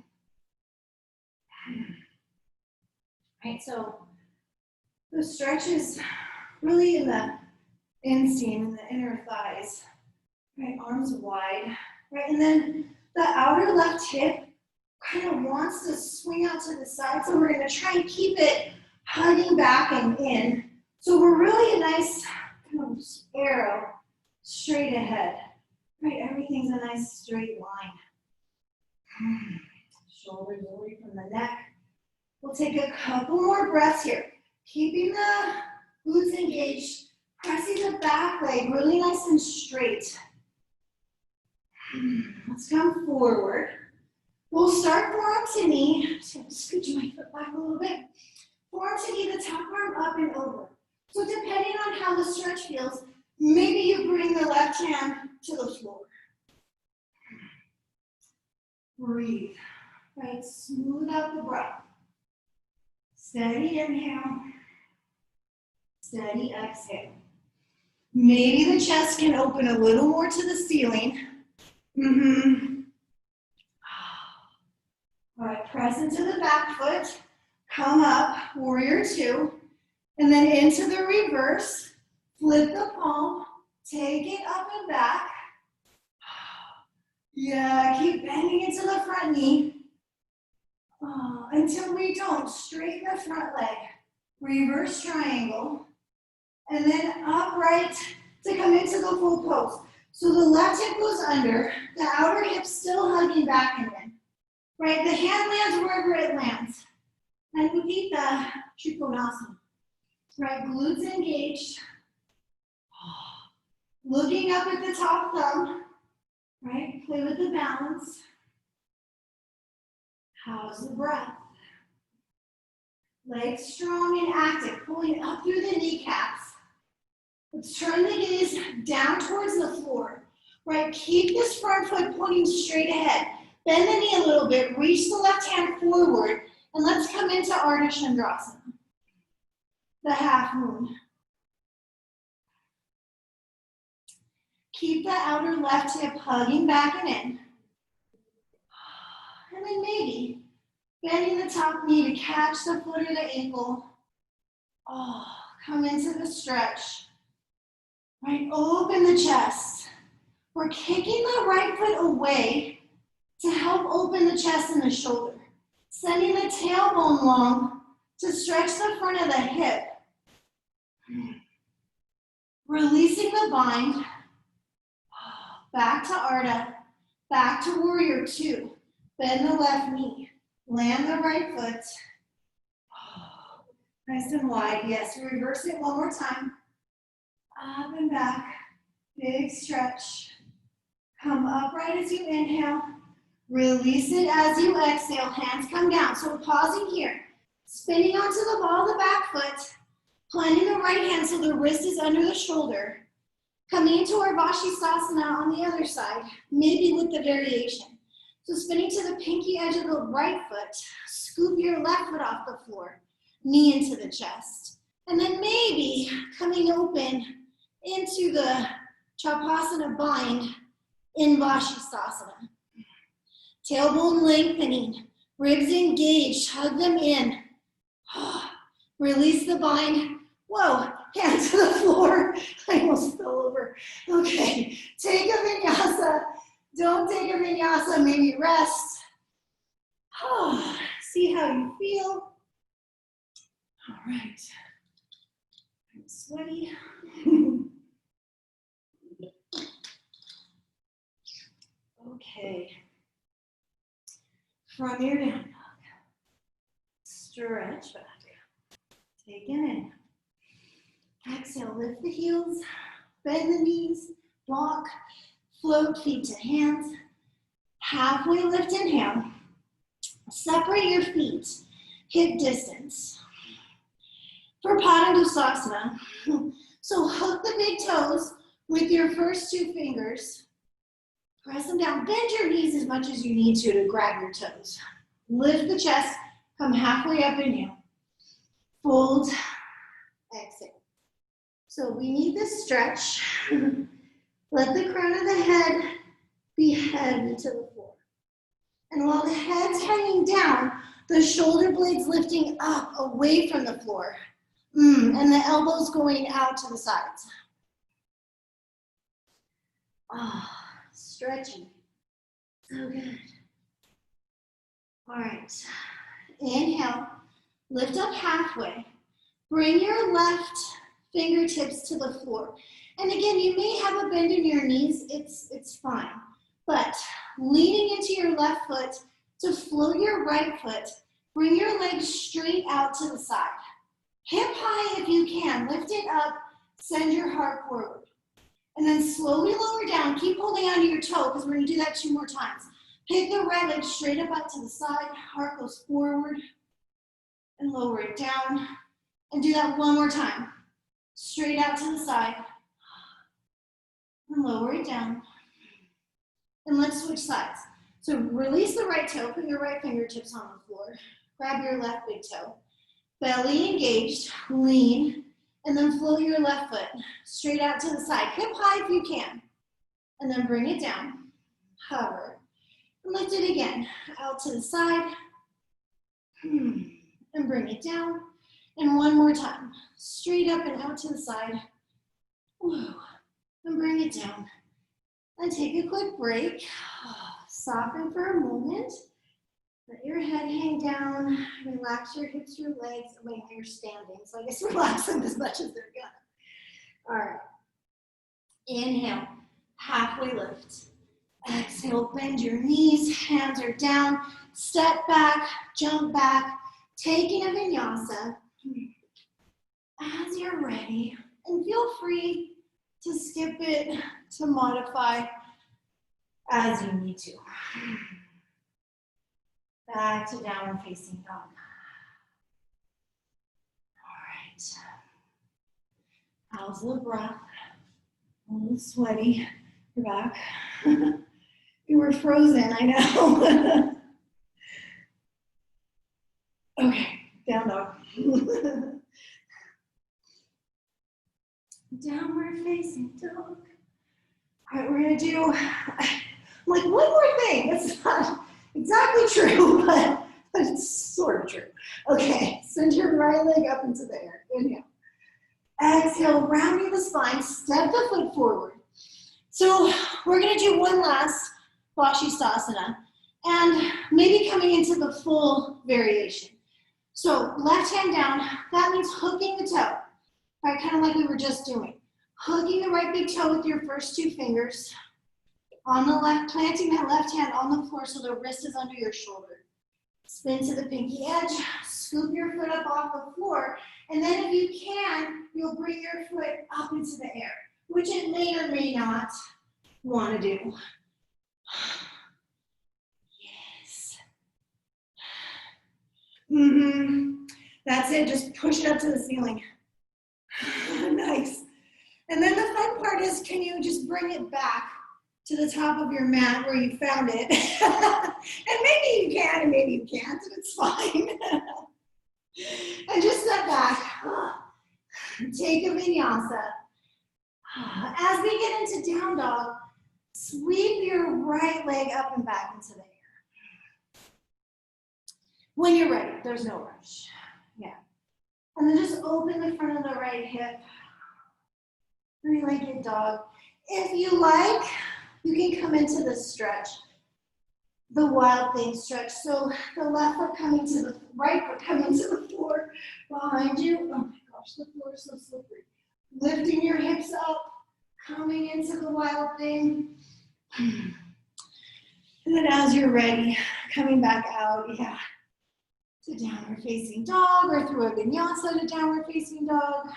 [SPEAKER 1] Right, so the stretch is really in the inseam, in the inner thighs. Right, arms wide. Right, and then the outer left hip kind of wants to swing out to the side, so we're going to try and keep it hugging back and in. So we're really a nice kind of arrow straight ahead. Right, everything's a nice straight line. Shoulders away from the neck. We'll take a couple more breaths here. Keeping the glutes engaged, pressing the back leg really nice and straight. Let's come forward. We'll start forearm to knee. Just gonna scooch my foot back a little bit. Forearm to knee, the top arm up and over. So depending on how the stretch feels, maybe you bring the left hand to the floor. Breathe. Right, smooth out the breath. Steady inhale. Steady exhale. Maybe the chest can open a little more to the ceiling. All right, press into the back foot. Come up, warrior two. And then into the reverse. Flip the palm. Take it up and back. Yeah, keep bending into the front knee. Until we don't. Straighten the front leg. Reverse triangle. And then upright to come into the full pose. So the left hip goes under. The outer hip still hugging back and in. Right, the hand lands wherever it lands. And Udita Trikonasana. Right, glutes engaged. Looking up at the top thumb. Right, play with the balance. How's the breath? Legs strong and active, pulling up through the kneecaps. Let's turn the gaze down towards the floor. Right, keep this front foot pointing straight ahead. Bend the knee a little bit, reach the left hand forward, and let's come into Ardha Chandrasana, the half moon. Keep the outer left hip hugging back and in. And then maybe bending the top knee to catch the foot or the ankle. Oh, come into the stretch. Right, open the chest. We're kicking the right foot away to help open the chest and the shoulder. Sending the tailbone long to stretch the front of the hip. Releasing the bind. Back to Ardha. Back to warrior two. Bend the left knee. Land the right foot. Nice and wide. Yes, reverse it one more time. Up and back. Big stretch. Come upright as you inhale. Release it as you exhale. Hands come down. So we're pausing here. Spinning onto the ball of the back foot. Planting the right hand so the wrist is under the shoulder. Coming into our Vashisthasana on the other side, maybe with the variation. So spinning to the pinky edge of the right foot. Scoop your left foot off the floor. Knee into the chest. And then maybe coming open into the Chapasana bind in Vashisthasana. Tailbone lengthening, ribs engaged, hug them in. Release the bind. Whoa, hands to the floor. I almost fell over. Okay, take a vinyasa. Don't take a vinyasa, maybe rest. See how you feel. All right, I'm sweaty. Okay. From your down dog. Stretch back. Take it in. Exhale, lift the heels, bend the knees, walk, float feet to hands. Halfway lift, inhale. Separate your feet, hip distance. For Padangusthasana, so hook the big toes with your first two fingers. Press them down. Bend your knees as much as you need to grab your toes. Lift the chest. Come halfway up, inhale. Fold. Exhale. So we need this stretch. Let the crown of the head be heavy to the floor. And while the head's hanging down, the shoulder blades lifting up away from the floor. And the elbows going out to the sides. Stretching. So good. All right. Inhale. Lift up halfway. Bring your left fingertips to the floor. And again, you may have a bend in your knees. It's fine. But leaning into your left foot to float your right foot, bring your legs straight out to the side. Hip high if you can. Lift it up. Send your heart forward. And then slowly lower down. Keep holding onto your toe because we're going to do that 2 more times. Pick the right leg straight up out to the side. Heart goes forward. And lower it down. And do that 1 more time. Straight out to the side. And lower it down. And let's switch sides. So release the right toe. Put your right fingertips on the floor. Grab your left big toe. Belly engaged. Lean. And then float your left foot straight out to the side. Hip high if you can. And then bring it down. Hover. And lift it again. Out to the side. And bring it down. And 1 more time. Straight up and out to the side. And bring it down. And take a quick break. Soften for a moment. Let your head hang down. Relax your hips, your legs. Wait, you're standing, so I guess relax them as much as they're gonna. All right. Inhale. Halfway lift. Exhale, bend your knees. Hands are down. Step back, jump back. Taking a vinyasa. As you're ready. And feel free to skip it, to modify as you need to. Back to downward facing dog. All right. How's the breath? A little sweaty. You're back. You were frozen, I know. Okay, down dog. Downward facing dog. All right, we're gonna do like one more thing. That's not exactly true, but it's sort of true. Okay, send your right leg up into the air. Inhale. Exhale, rounding the spine, step the foot forward. So we're gonna do one last Vashisthasana and maybe coming into the full variation. So left hand down, that means hooking the toe, right? Kind of like we were just doing. Hooking the right big toe with your first two fingers. On the left, planting that left hand on the floor so the wrist is under your shoulder. Spin to the pinky edge, scoop your foot up off the floor, and then if you can, you'll bring your foot up into the air, which it may or may not want to do. Yes. That's it, just push it up to the ceiling. Nice. And then the fun part is, can you just bring it back to the top of your mat where you found it? And maybe you can and maybe you can't, and it's fine. And just step back. Take a vinyasa. As we get into down dog, sweep your right leg up and back into the air. When you're ready, there's no rush. Yeah. And then just open the front of the right hip. Three-legged dog. If you like, you can come into the stretch, the wild thing stretch. So the left foot coming to the right foot coming to the floor behind you. Oh my gosh, the floor is so slippery. Lifting your hips up, coming into the wild thing. And then as you're ready, coming back out, yeah, to downward facing dog or through a vinyasa to downward facing dog.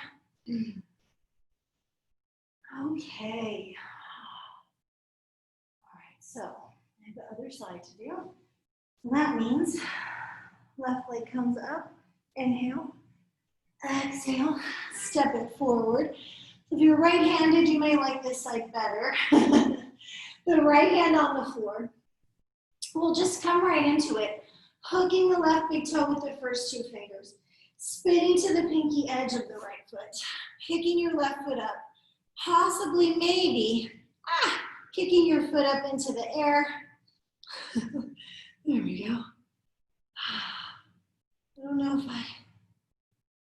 [SPEAKER 1] Okay. All right, so I have the other side to do. And that means left leg comes up, inhale, exhale, step it forward. If you're right-handed, you may like this side better. The right hand on the floor. We'll just come right into it, hooking the left big toe with the first two fingers, spinning to the pinky edge of the right foot, picking your left foot up, possibly, maybe, kicking your foot up into the air. There we go. I don't know if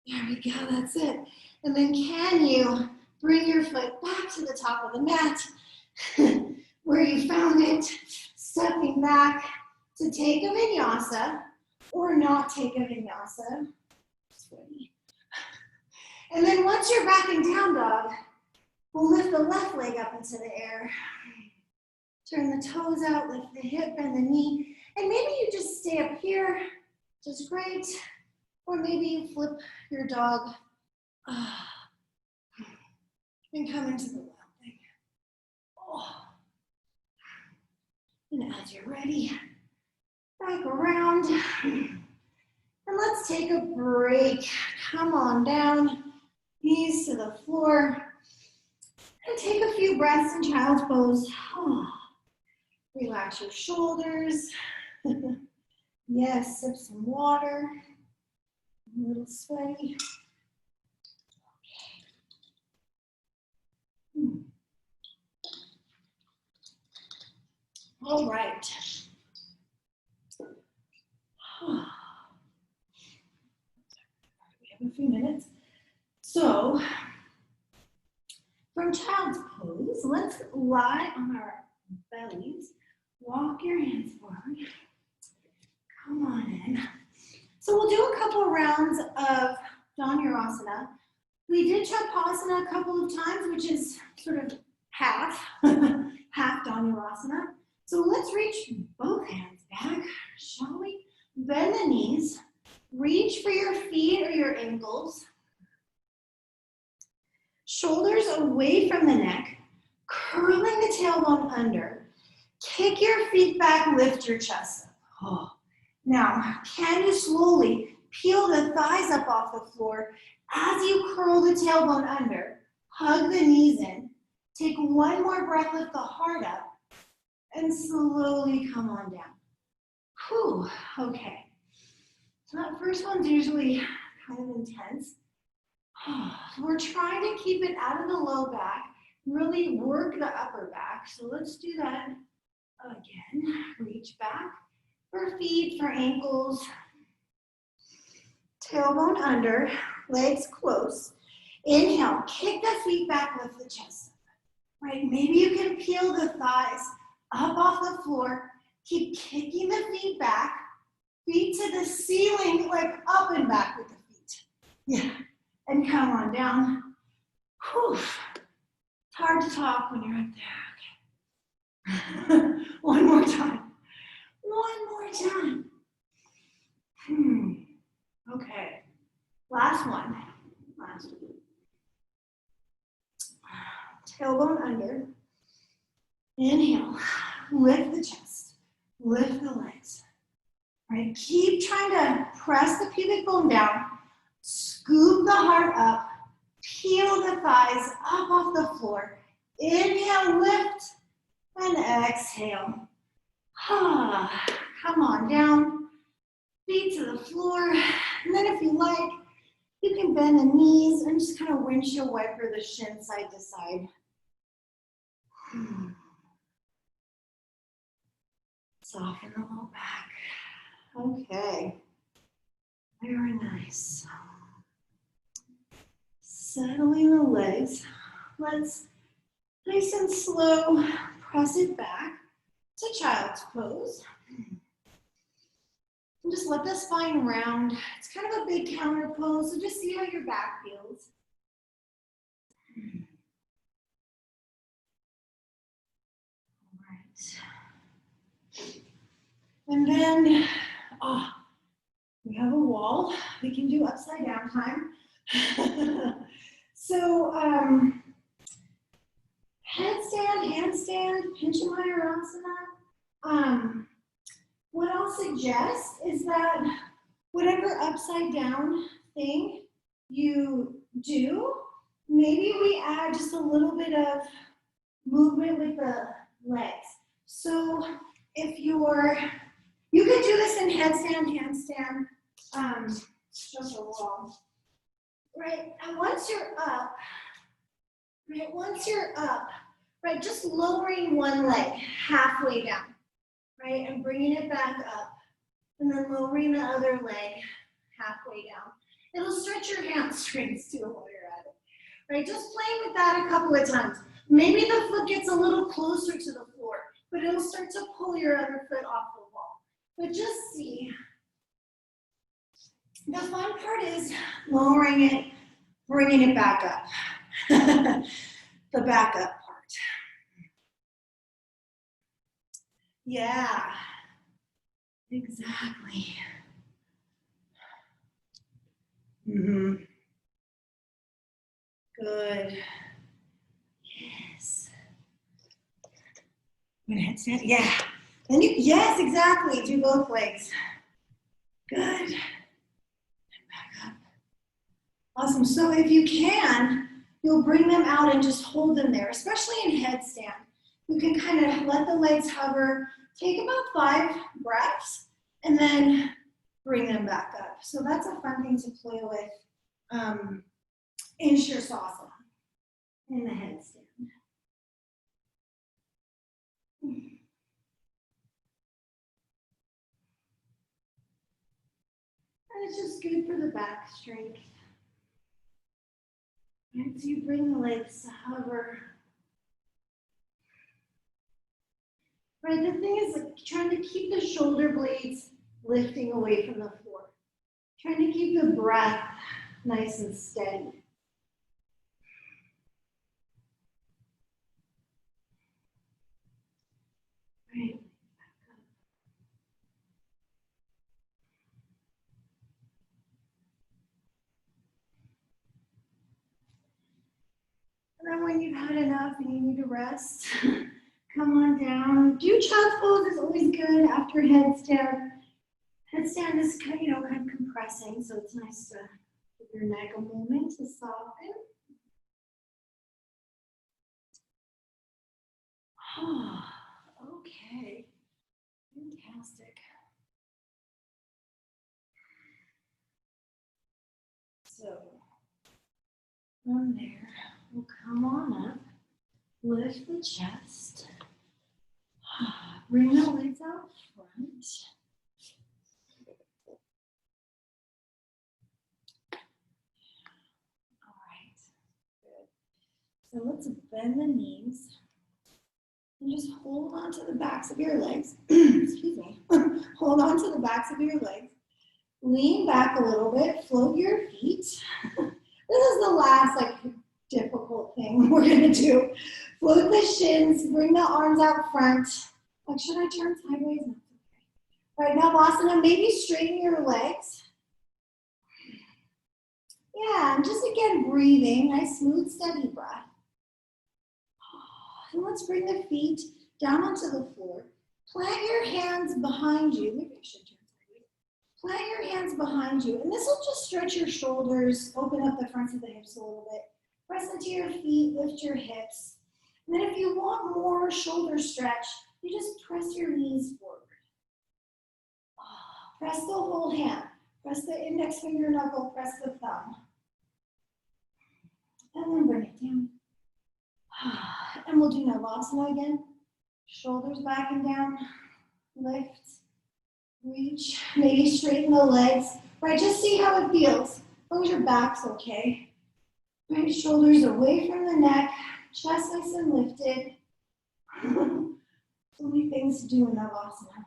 [SPEAKER 1] there we go, that's it. And then can you bring your foot back to the top of the mat where you found it, stepping back to take a vinyasa or not take a vinyasa. And then once you're back in down dog, we'll lift the left leg up into the air. Turn the toes out, lift the hip and the knee. And maybe you just stay up here, which is great. Or maybe you flip your dog and come into the wild thing. Oh. And as you're ready, back around. And let's take a break. Come on down, knees to the floor. And take a few breaths in child's pose. Oh. Relax your shoulders. Yes, sip some water. A little sweaty. Okay. All right. We have a few minutes. So, from child's pose, let's lie on our bellies. Walk your hands forward. Come on in. So we'll do a couple rounds of Dhanurasana. We did Chakrasana a couple of times, which is sort of half, half Dhanurasana. So let's reach both hands back, shall we? Bend the knees. Reach for your feet or your ankles. Shoulders away from the neck, curling the tailbone under. Kick your feet back, lift your chest up. Oh. Now, can you slowly peel the thighs up off the floor as you curl the tailbone under? Hug the knees in. Take one more breath, lift the heart up, and slowly come on down. Whew, okay. So that first one's usually kind of intense. We're trying to keep it out of the low back, really work the upper back. So let's do that again. Reach back for feet, for ankles. Tailbone under, legs close. Inhale, kick the feet back, lift the chest. Right, maybe you can peel the thighs up off the floor. Keep kicking the feet back, feet to the ceiling, like up and back with the feet. Yeah, and come on down. Whew. It's hard to talk when you're up there. Okay. One more time. One more time. Okay. Last one. Last one. Tailbone under. Inhale. Lift the chest. Lift the legs. All right. Keep trying to press the pubic bone down. Scoop the heart up. Peel the thighs up off the floor. Inhale, lift, and exhale. Come on down. Feet to the floor. And then if you like, you can bend the knees and just kind of windshield wiper the shin side to side. Soften the low back. Okay. Very nice. Settling the legs. Let's nice and slow press it back to child's pose. And just let the spine round. It's kind of a big counter pose, so just see how your back feels. All right. And then, we have a wall. We can do upside down time. So, headstand, handstand, Panchamayurasana. What I'll suggest is that whatever upside down thing you do, maybe we add just a little bit of movement with the legs. So if you can do this in headstand, handstand, just a wall. Right, and once you're up, right, just lowering one leg halfway down. Right, and bringing it back up, and then lowering the other leg halfway down. It'll stretch your hamstrings too while you're at it. Right, just playing with that a couple of times. Maybe the foot gets a little closer to the floor, but it'll start to pull your other foot off the wall. But just see. The fun part is lowering it, bringing it back up. The back up part. Yeah, exactly. Good. Yes. I'm gonna headstand. Yeah. And yes, exactly. Do both legs. Good. And back up. Awesome. So if you can, you'll bring them out and just hold them there, especially in headstand. You can kind of let the legs hover, take about 5 breaths, and then bring them back up. So that's a fun thing to play with in Shirsasana, in the headstand. And it's just good for the back strength. Right, so you bring the legs to hover. Right, the thing is like trying to keep the shoulder blades lifting away from the floor. Trying to keep the breath nice and steady. Right. And then when you've had enough and you need to rest, come on down. Do child's pose is always good after headstand. Headstand is kind of compressing, so it's nice to give your neck a moment to soften. Oh, okay, fantastic. So from there, we'll come on up. Lift the chest. Bring the legs out front. All right, good. So let's bend the knees and just hold on to the backs of your legs. Excuse me. Hold on to the backs of your legs. Lean back a little bit, float your feet. This is the last difficult thing we're gonna do. Float the shins, bring the arms out front. Like, should I turn sideways? No, okay. All right, now Navasana, maybe straighten your legs. Yeah, and just again, breathing, nice, smooth, steady breath. And let's bring the feet down onto the floor. Plant your hands behind you. Maybe I should turn sideways. Plant your hands behind you, and this will just stretch your shoulders, open up the fronts of the hips a little bit. Press into your feet, lift your hips. And then if you want more shoulder stretch, you just press your knees forward. Press the whole hand. Press the index finger knuckle, press the thumb. And then bring it down. And we'll do Navasana again. Shoulders back and down. Lift, reach, maybe straighten the legs. Right, just see how it feels. As long as your back's okay. Right, shoulders away from the neck, chest nice and lifted. So many things to do in Navasana.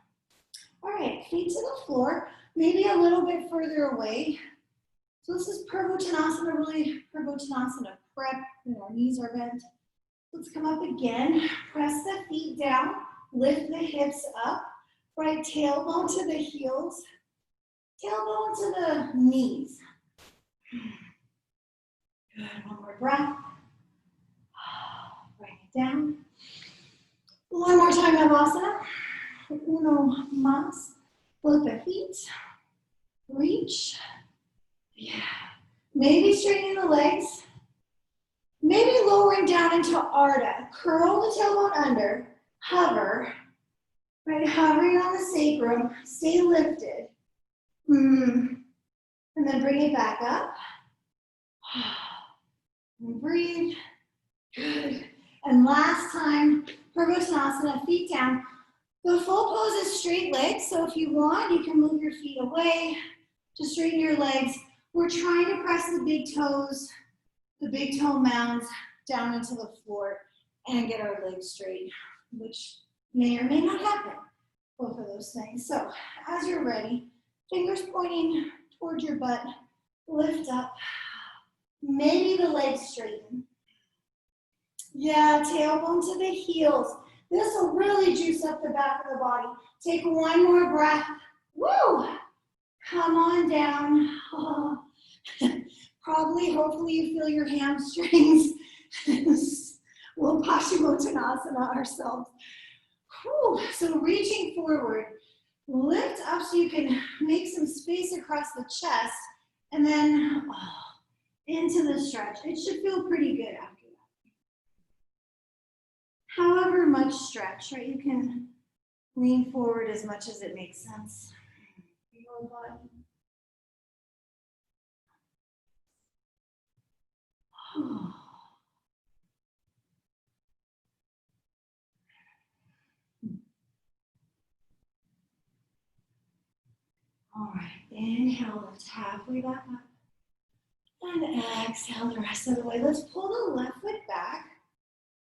[SPEAKER 1] All right, feet to the floor, maybe a little bit further away. So this is Purvottanasana, really Purvottanasana. Prep, our knees are bent. Let's come up again, press the feet down, lift the hips up, right tailbone to the heels, tailbone to the knees. Good, one more breath. Bring it down. One more time, Navasana. Uno mas. Float the feet. Reach. Yeah. Maybe straightening the legs. Maybe lowering down into Ardha. Curl the tailbone under. Hover. Right, hovering on the sacrum. Stay lifted. And then bring it back up. And breathe. Good. And last time, Purvottanasana, feet down. The full pose is straight legs, so if you want, you can move your feet away to straighten your legs. We're trying to press the big toes, the big toe mounds down into the floor and get our legs straight, which may or may not happen, both of those things. So as you're ready, fingers pointing towards your butt, lift up, maybe the legs straighten. Yeah, tailbone to the heels. This will really juice up the back of the body. Take one more breath. Woo! Come on down. Oh. Probably, hopefully you feel your hamstrings. We'll Paschimottanasana ourselves. Whew. So reaching forward, lift up so you can make some space across the chest, and then into the stretch. It should feel pretty good after that. However much stretch, right? You can lean forward as much as it makes sense. Your body. All right, inhale, lift halfway back up. And exhale the rest of the way. Let's pull the left foot back.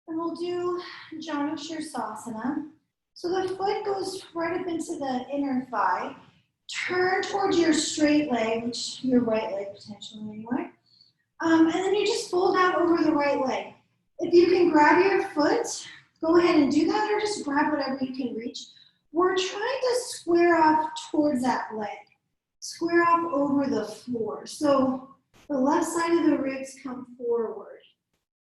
[SPEAKER 1] And we'll do Janu Shirsasana. So the foot goes right up into the inner thigh. Turn towards your straight leg, which your right leg potentially anyway. And then you just fold out over the right leg. If you can grab your foot, go ahead and do that, or just grab whatever you can reach. We're trying to square off towards that leg. Square off over the floor. So the left side of the ribs come forward.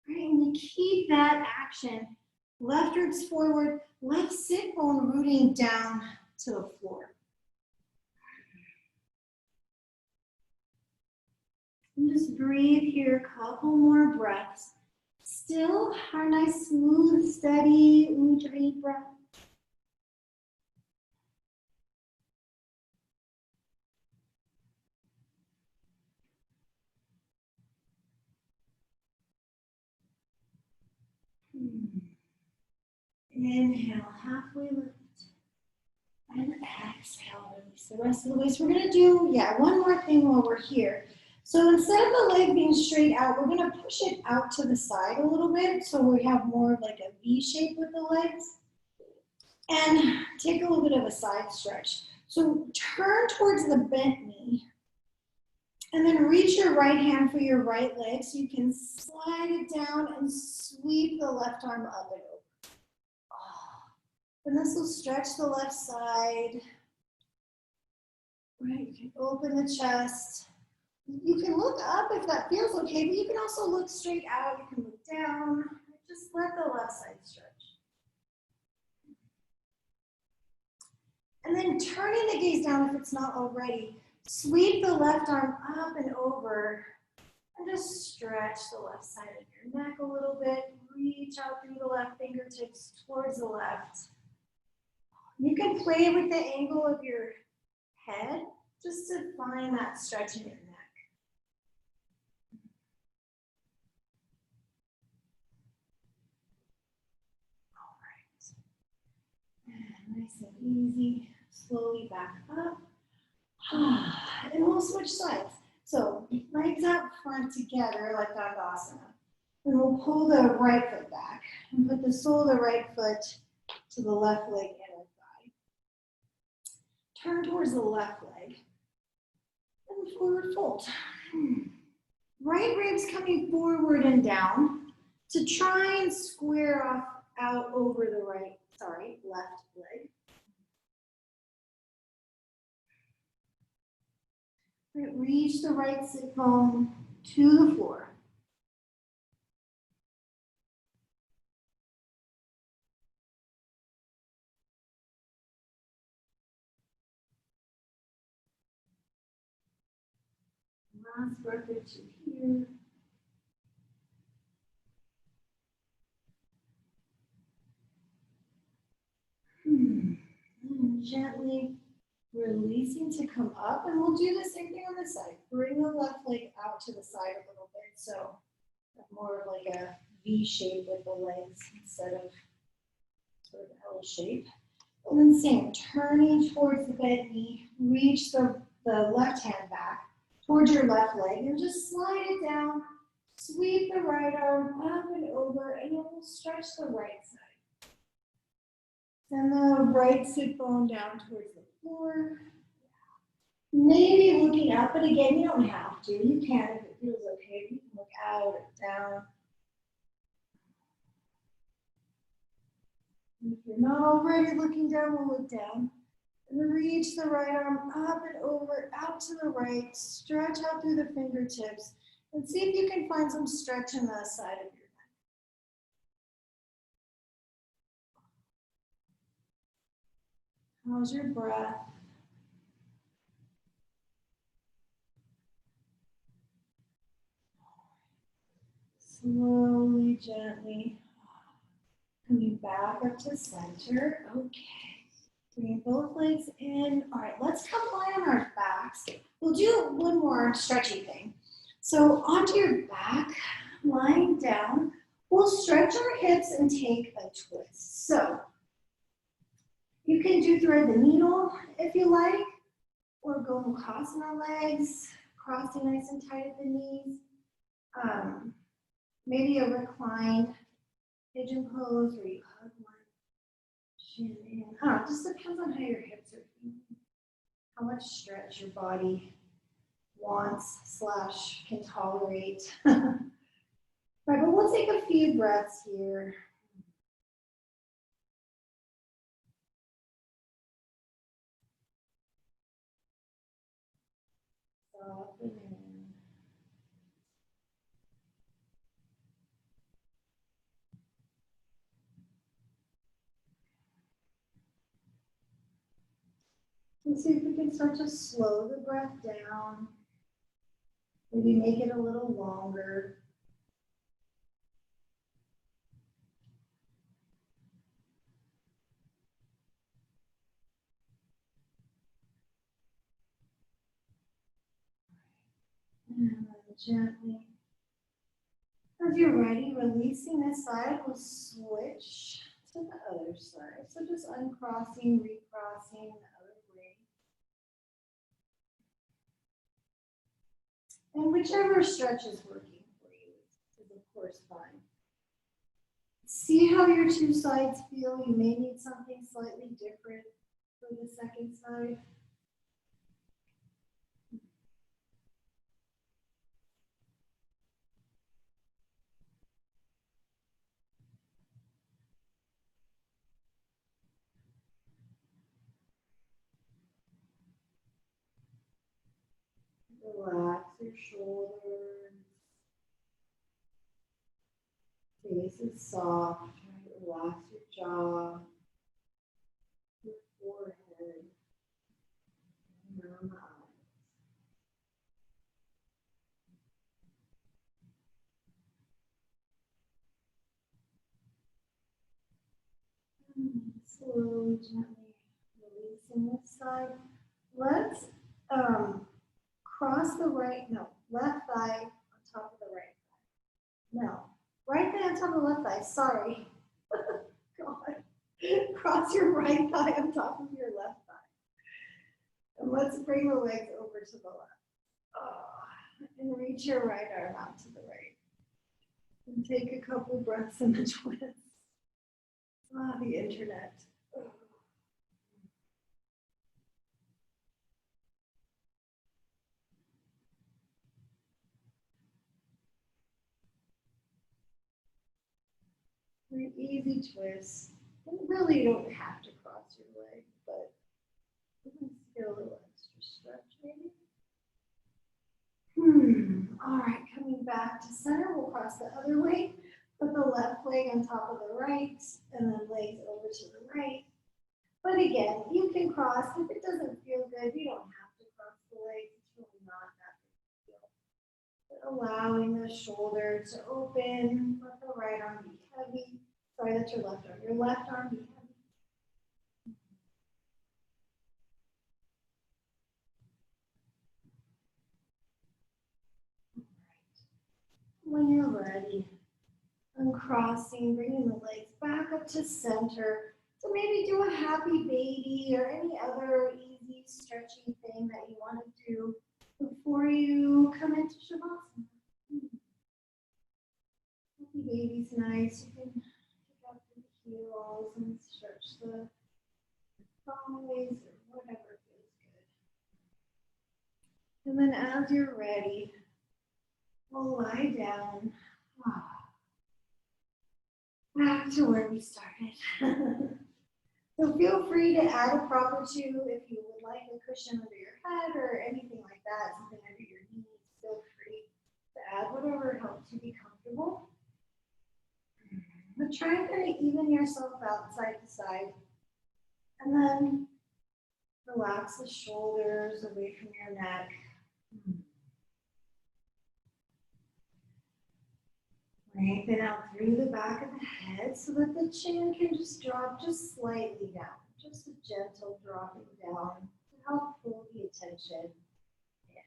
[SPEAKER 1] Right, and we keep that action. Left ribs forward, left sit bone rooting down to the floor. And just breathe here, a couple more breaths. Still, our nice, smooth, steady Ujjayi breath. Inhale, halfway lift. And exhale, release the rest of the way. So we're gonna do, one more thing while we're here. So instead of the leg being straight out, we're gonna push it out to the side a little bit so we have more of like a V shape with the legs. And take a little bit of a side stretch. So turn towards the bent knee. And then reach your right hand for your right leg so you can slide it down and sweep the left arm up and over. And this will stretch the left side. Right, you can open the chest. You can look up if that feels okay, but you can also look straight out. You can look down. Just let the left side stretch. And then turning the gaze down if it's not already. Sweep the left arm up and over. And just stretch the left side of your neck a little bit. Reach out through the left fingertips towards the left. You can play with the angle of your head just to find that stretch in your neck. All right. And nice and easy. Slowly back up. And we'll switch sides. So legs out front together like Dandasana. And we'll pull the right foot back and put the sole of the right foot to the left leg inner thigh. Turn towards the left leg and forward fold. Right ribs coming forward and down to try and square off out over the left leg. Right, reach the right sit bone to the floor. Last breath or two here. And gently releasing to come up, and we'll do the same thing on this side. Bring the left leg out to the side a little bit, so more of like a V shape with the legs instead of sort of L shape. And then same, turning towards the bent knee, reach the left hand back towards your left leg, and just slide it down, sweep the right arm up and over, and then we'll stretch the right side. Send the right sit bone down towards the floor. Maybe looking up, but again, you don't have to. You can if it feels okay. You can look out or down. And if you're not already looking down, we'll look down. And reach the right arm up and over, out to the right. Stretch out through the fingertips. And see if you can find some stretch in the side of your neck. How's your breath? Slowly, gently coming back up to center. Okay. Bring both legs in. All right, let's come lie on our backs. We'll do one more stretchy thing. So onto your back, lying down, we'll stretch our hips and take a twist. So you can do thread the needle if you like, or go Mukasana legs, crossing nice and tight at the knees. Maybe a reclined pigeon pose where you hug one chin in. It just depends on how your hips are feeling, how much stretch your body wants / can tolerate. Right, but we'll take a few breaths here. Soften in. And see if we can start to slow the breath down. Maybe make it a little longer. And then gently, as you're ready, releasing this side, we'll switch to the other just uncrossing, recrossing the other way. And whichever stretch is working for you is of course fine. See how your two sides feel. You may need something slightly different for the second side. Relax your shoulders. Face is soft. Relax your jaw, your forehead, and around the eyes. Slowly, gently releasing this side. Let's cross the left thigh on top of the right thigh. No, right thigh on top of the left thigh, sorry. God. Cross your right thigh on top of your left thigh. And let's bring the legs over to the left. And reach your right arm out to the right. And take a couple breaths in the twist. The internet. An easy twist. And really you don't have to cross your leg, but you can feel a little extra stretch maybe. All right, coming back to center, we'll cross the other way. Put the left leg on top of the right, and then legs over to the right. But again, you can cross. If it doesn't feel good, you don't have to cross the legs. It's really not that big a deal. But allowing the shoulder to open, let the right arm be heavy. Sorry, that's your left arm. Your left arm be heavy. When you're ready, uncrossing, bringing the legs back up to center. So maybe do a happy baby or any other easy stretchy thing that you want to do before you come into Shavasana. Happy baby's nice. You can pick up the heels and stretch the thighs or whatever feels good. And then as you're ready, we'll lie down. Back to where we started. So feel free to add a prop or two if you would like a cushion under your head or anything like that, something under your knees. Feel free to add whatever helps you be comfortable. But try and kind of even yourself out side to side. And then relax the shoulders away from your neck. Lengthen out through the back of the head so that the chin can just drop just slightly down. Just a gentle dropping down to help pull the attention in.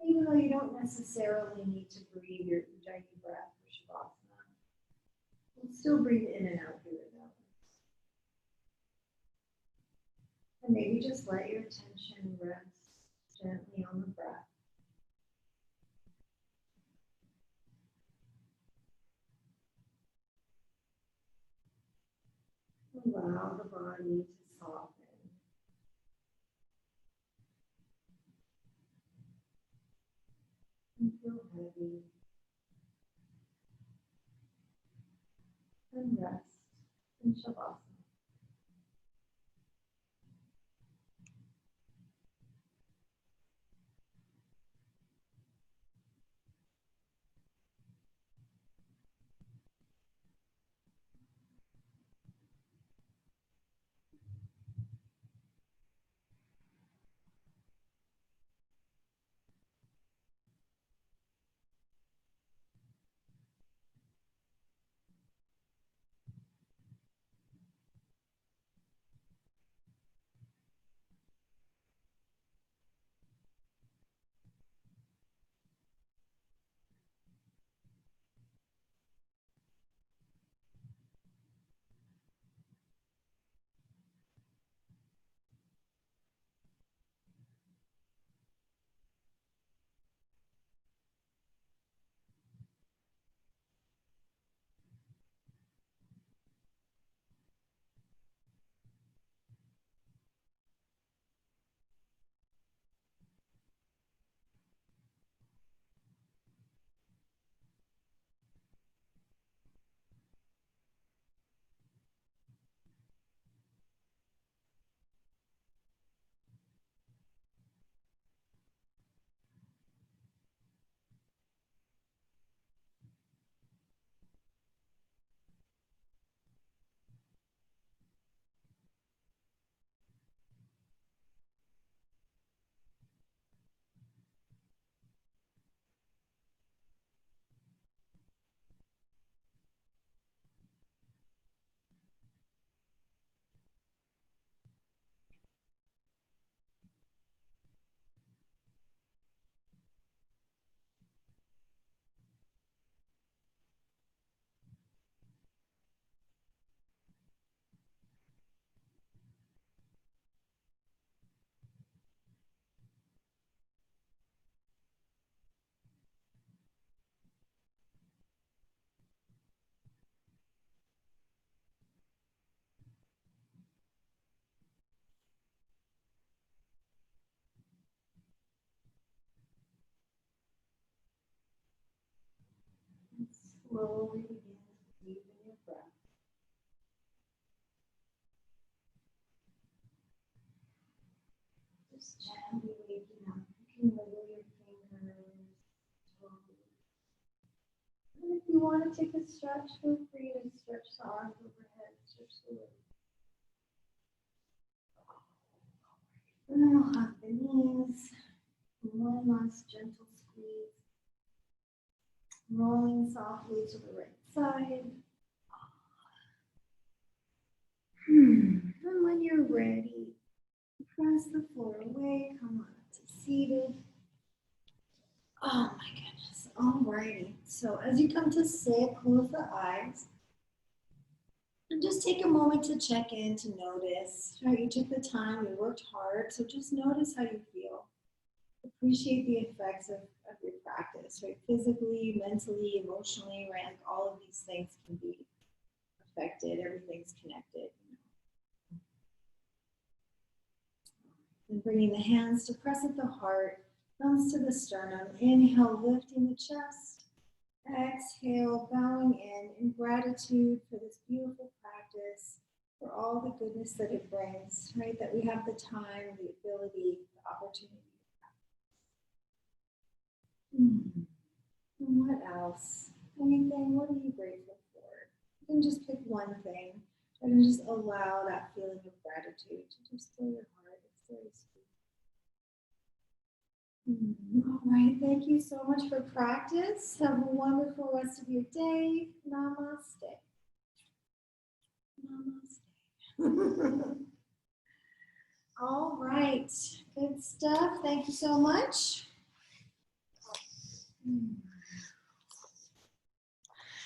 [SPEAKER 1] Even though you don't necessarily need to breathe your Ujjayi breath for Shavasana, you can still breathe in and out through your nose. And maybe just let your attention rest gently on the breath. Allow the body to soften. And feel heavy. And rest in Shavasana. slowly begin to deepen your breath. Just gently waking up. You can wiggle your fingers, toes. And if you want to take a stretch, feel free to stretch the arms overhead, stretch the legs. And then we'll hug the knees. One last gentle squeeze. Rolling softly to the right side. And when you're ready, press the floor away. Come on up to seated. Oh my goodness. Alrighty. So as you come to sit, close the eyes. And just take a moment to check in, to notice. Right? You took the time, you worked hard, so just notice how you feel. Appreciate the effects of your practice, right? Physically, mentally, emotionally, right? Like all of these things can be affected. Everything's connected. And bringing the hands to press at the heart, thumbs to the sternum. Inhale, lifting the chest. Exhale, bowing in gratitude for this beautiful practice, for all the goodness that it brings, right? That we have the time, the ability, the opportunity. And what else? Anything? What are you grateful for? You can just pick one thing and just allow that feeling of gratitude to just fill your heart. It's very sweet. All right. Thank you so much for practice. Have a wonderful rest of your day. Namaste. Namaste. All right. Good stuff. Thank you so much.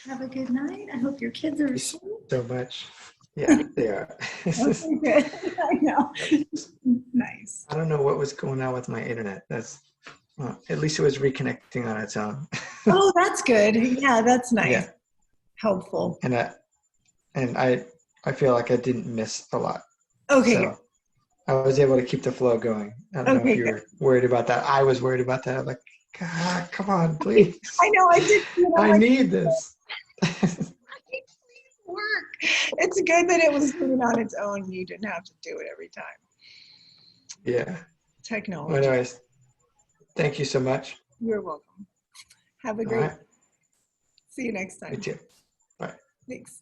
[SPEAKER 1] Have a good night. I hope your kids are asleep.
[SPEAKER 2] So much. Yeah, they are.
[SPEAKER 1] Okay, good. I know. Nice.
[SPEAKER 2] I don't know what was going on with my internet. At least it was reconnecting on its own.
[SPEAKER 1] Oh, that's good. Yeah, that's nice.
[SPEAKER 2] Yeah.
[SPEAKER 1] Helpful.
[SPEAKER 2] And I feel like I didn't miss a lot.
[SPEAKER 1] Okay.
[SPEAKER 2] So I was able to keep the flow going. I don't know if you were worried about that. I was worried about that. I'm like, God, come on, please.
[SPEAKER 1] I know. I did.
[SPEAKER 2] I need this.
[SPEAKER 1] Work. It's good that it was doing on its own. You didn't have to do it every time.
[SPEAKER 2] Yeah.
[SPEAKER 1] Technology.
[SPEAKER 2] Well, anyways, thank you so much.
[SPEAKER 1] You're welcome. Have a great.
[SPEAKER 2] All right.
[SPEAKER 1] See you next time.
[SPEAKER 2] You too. Bye.
[SPEAKER 1] Thanks.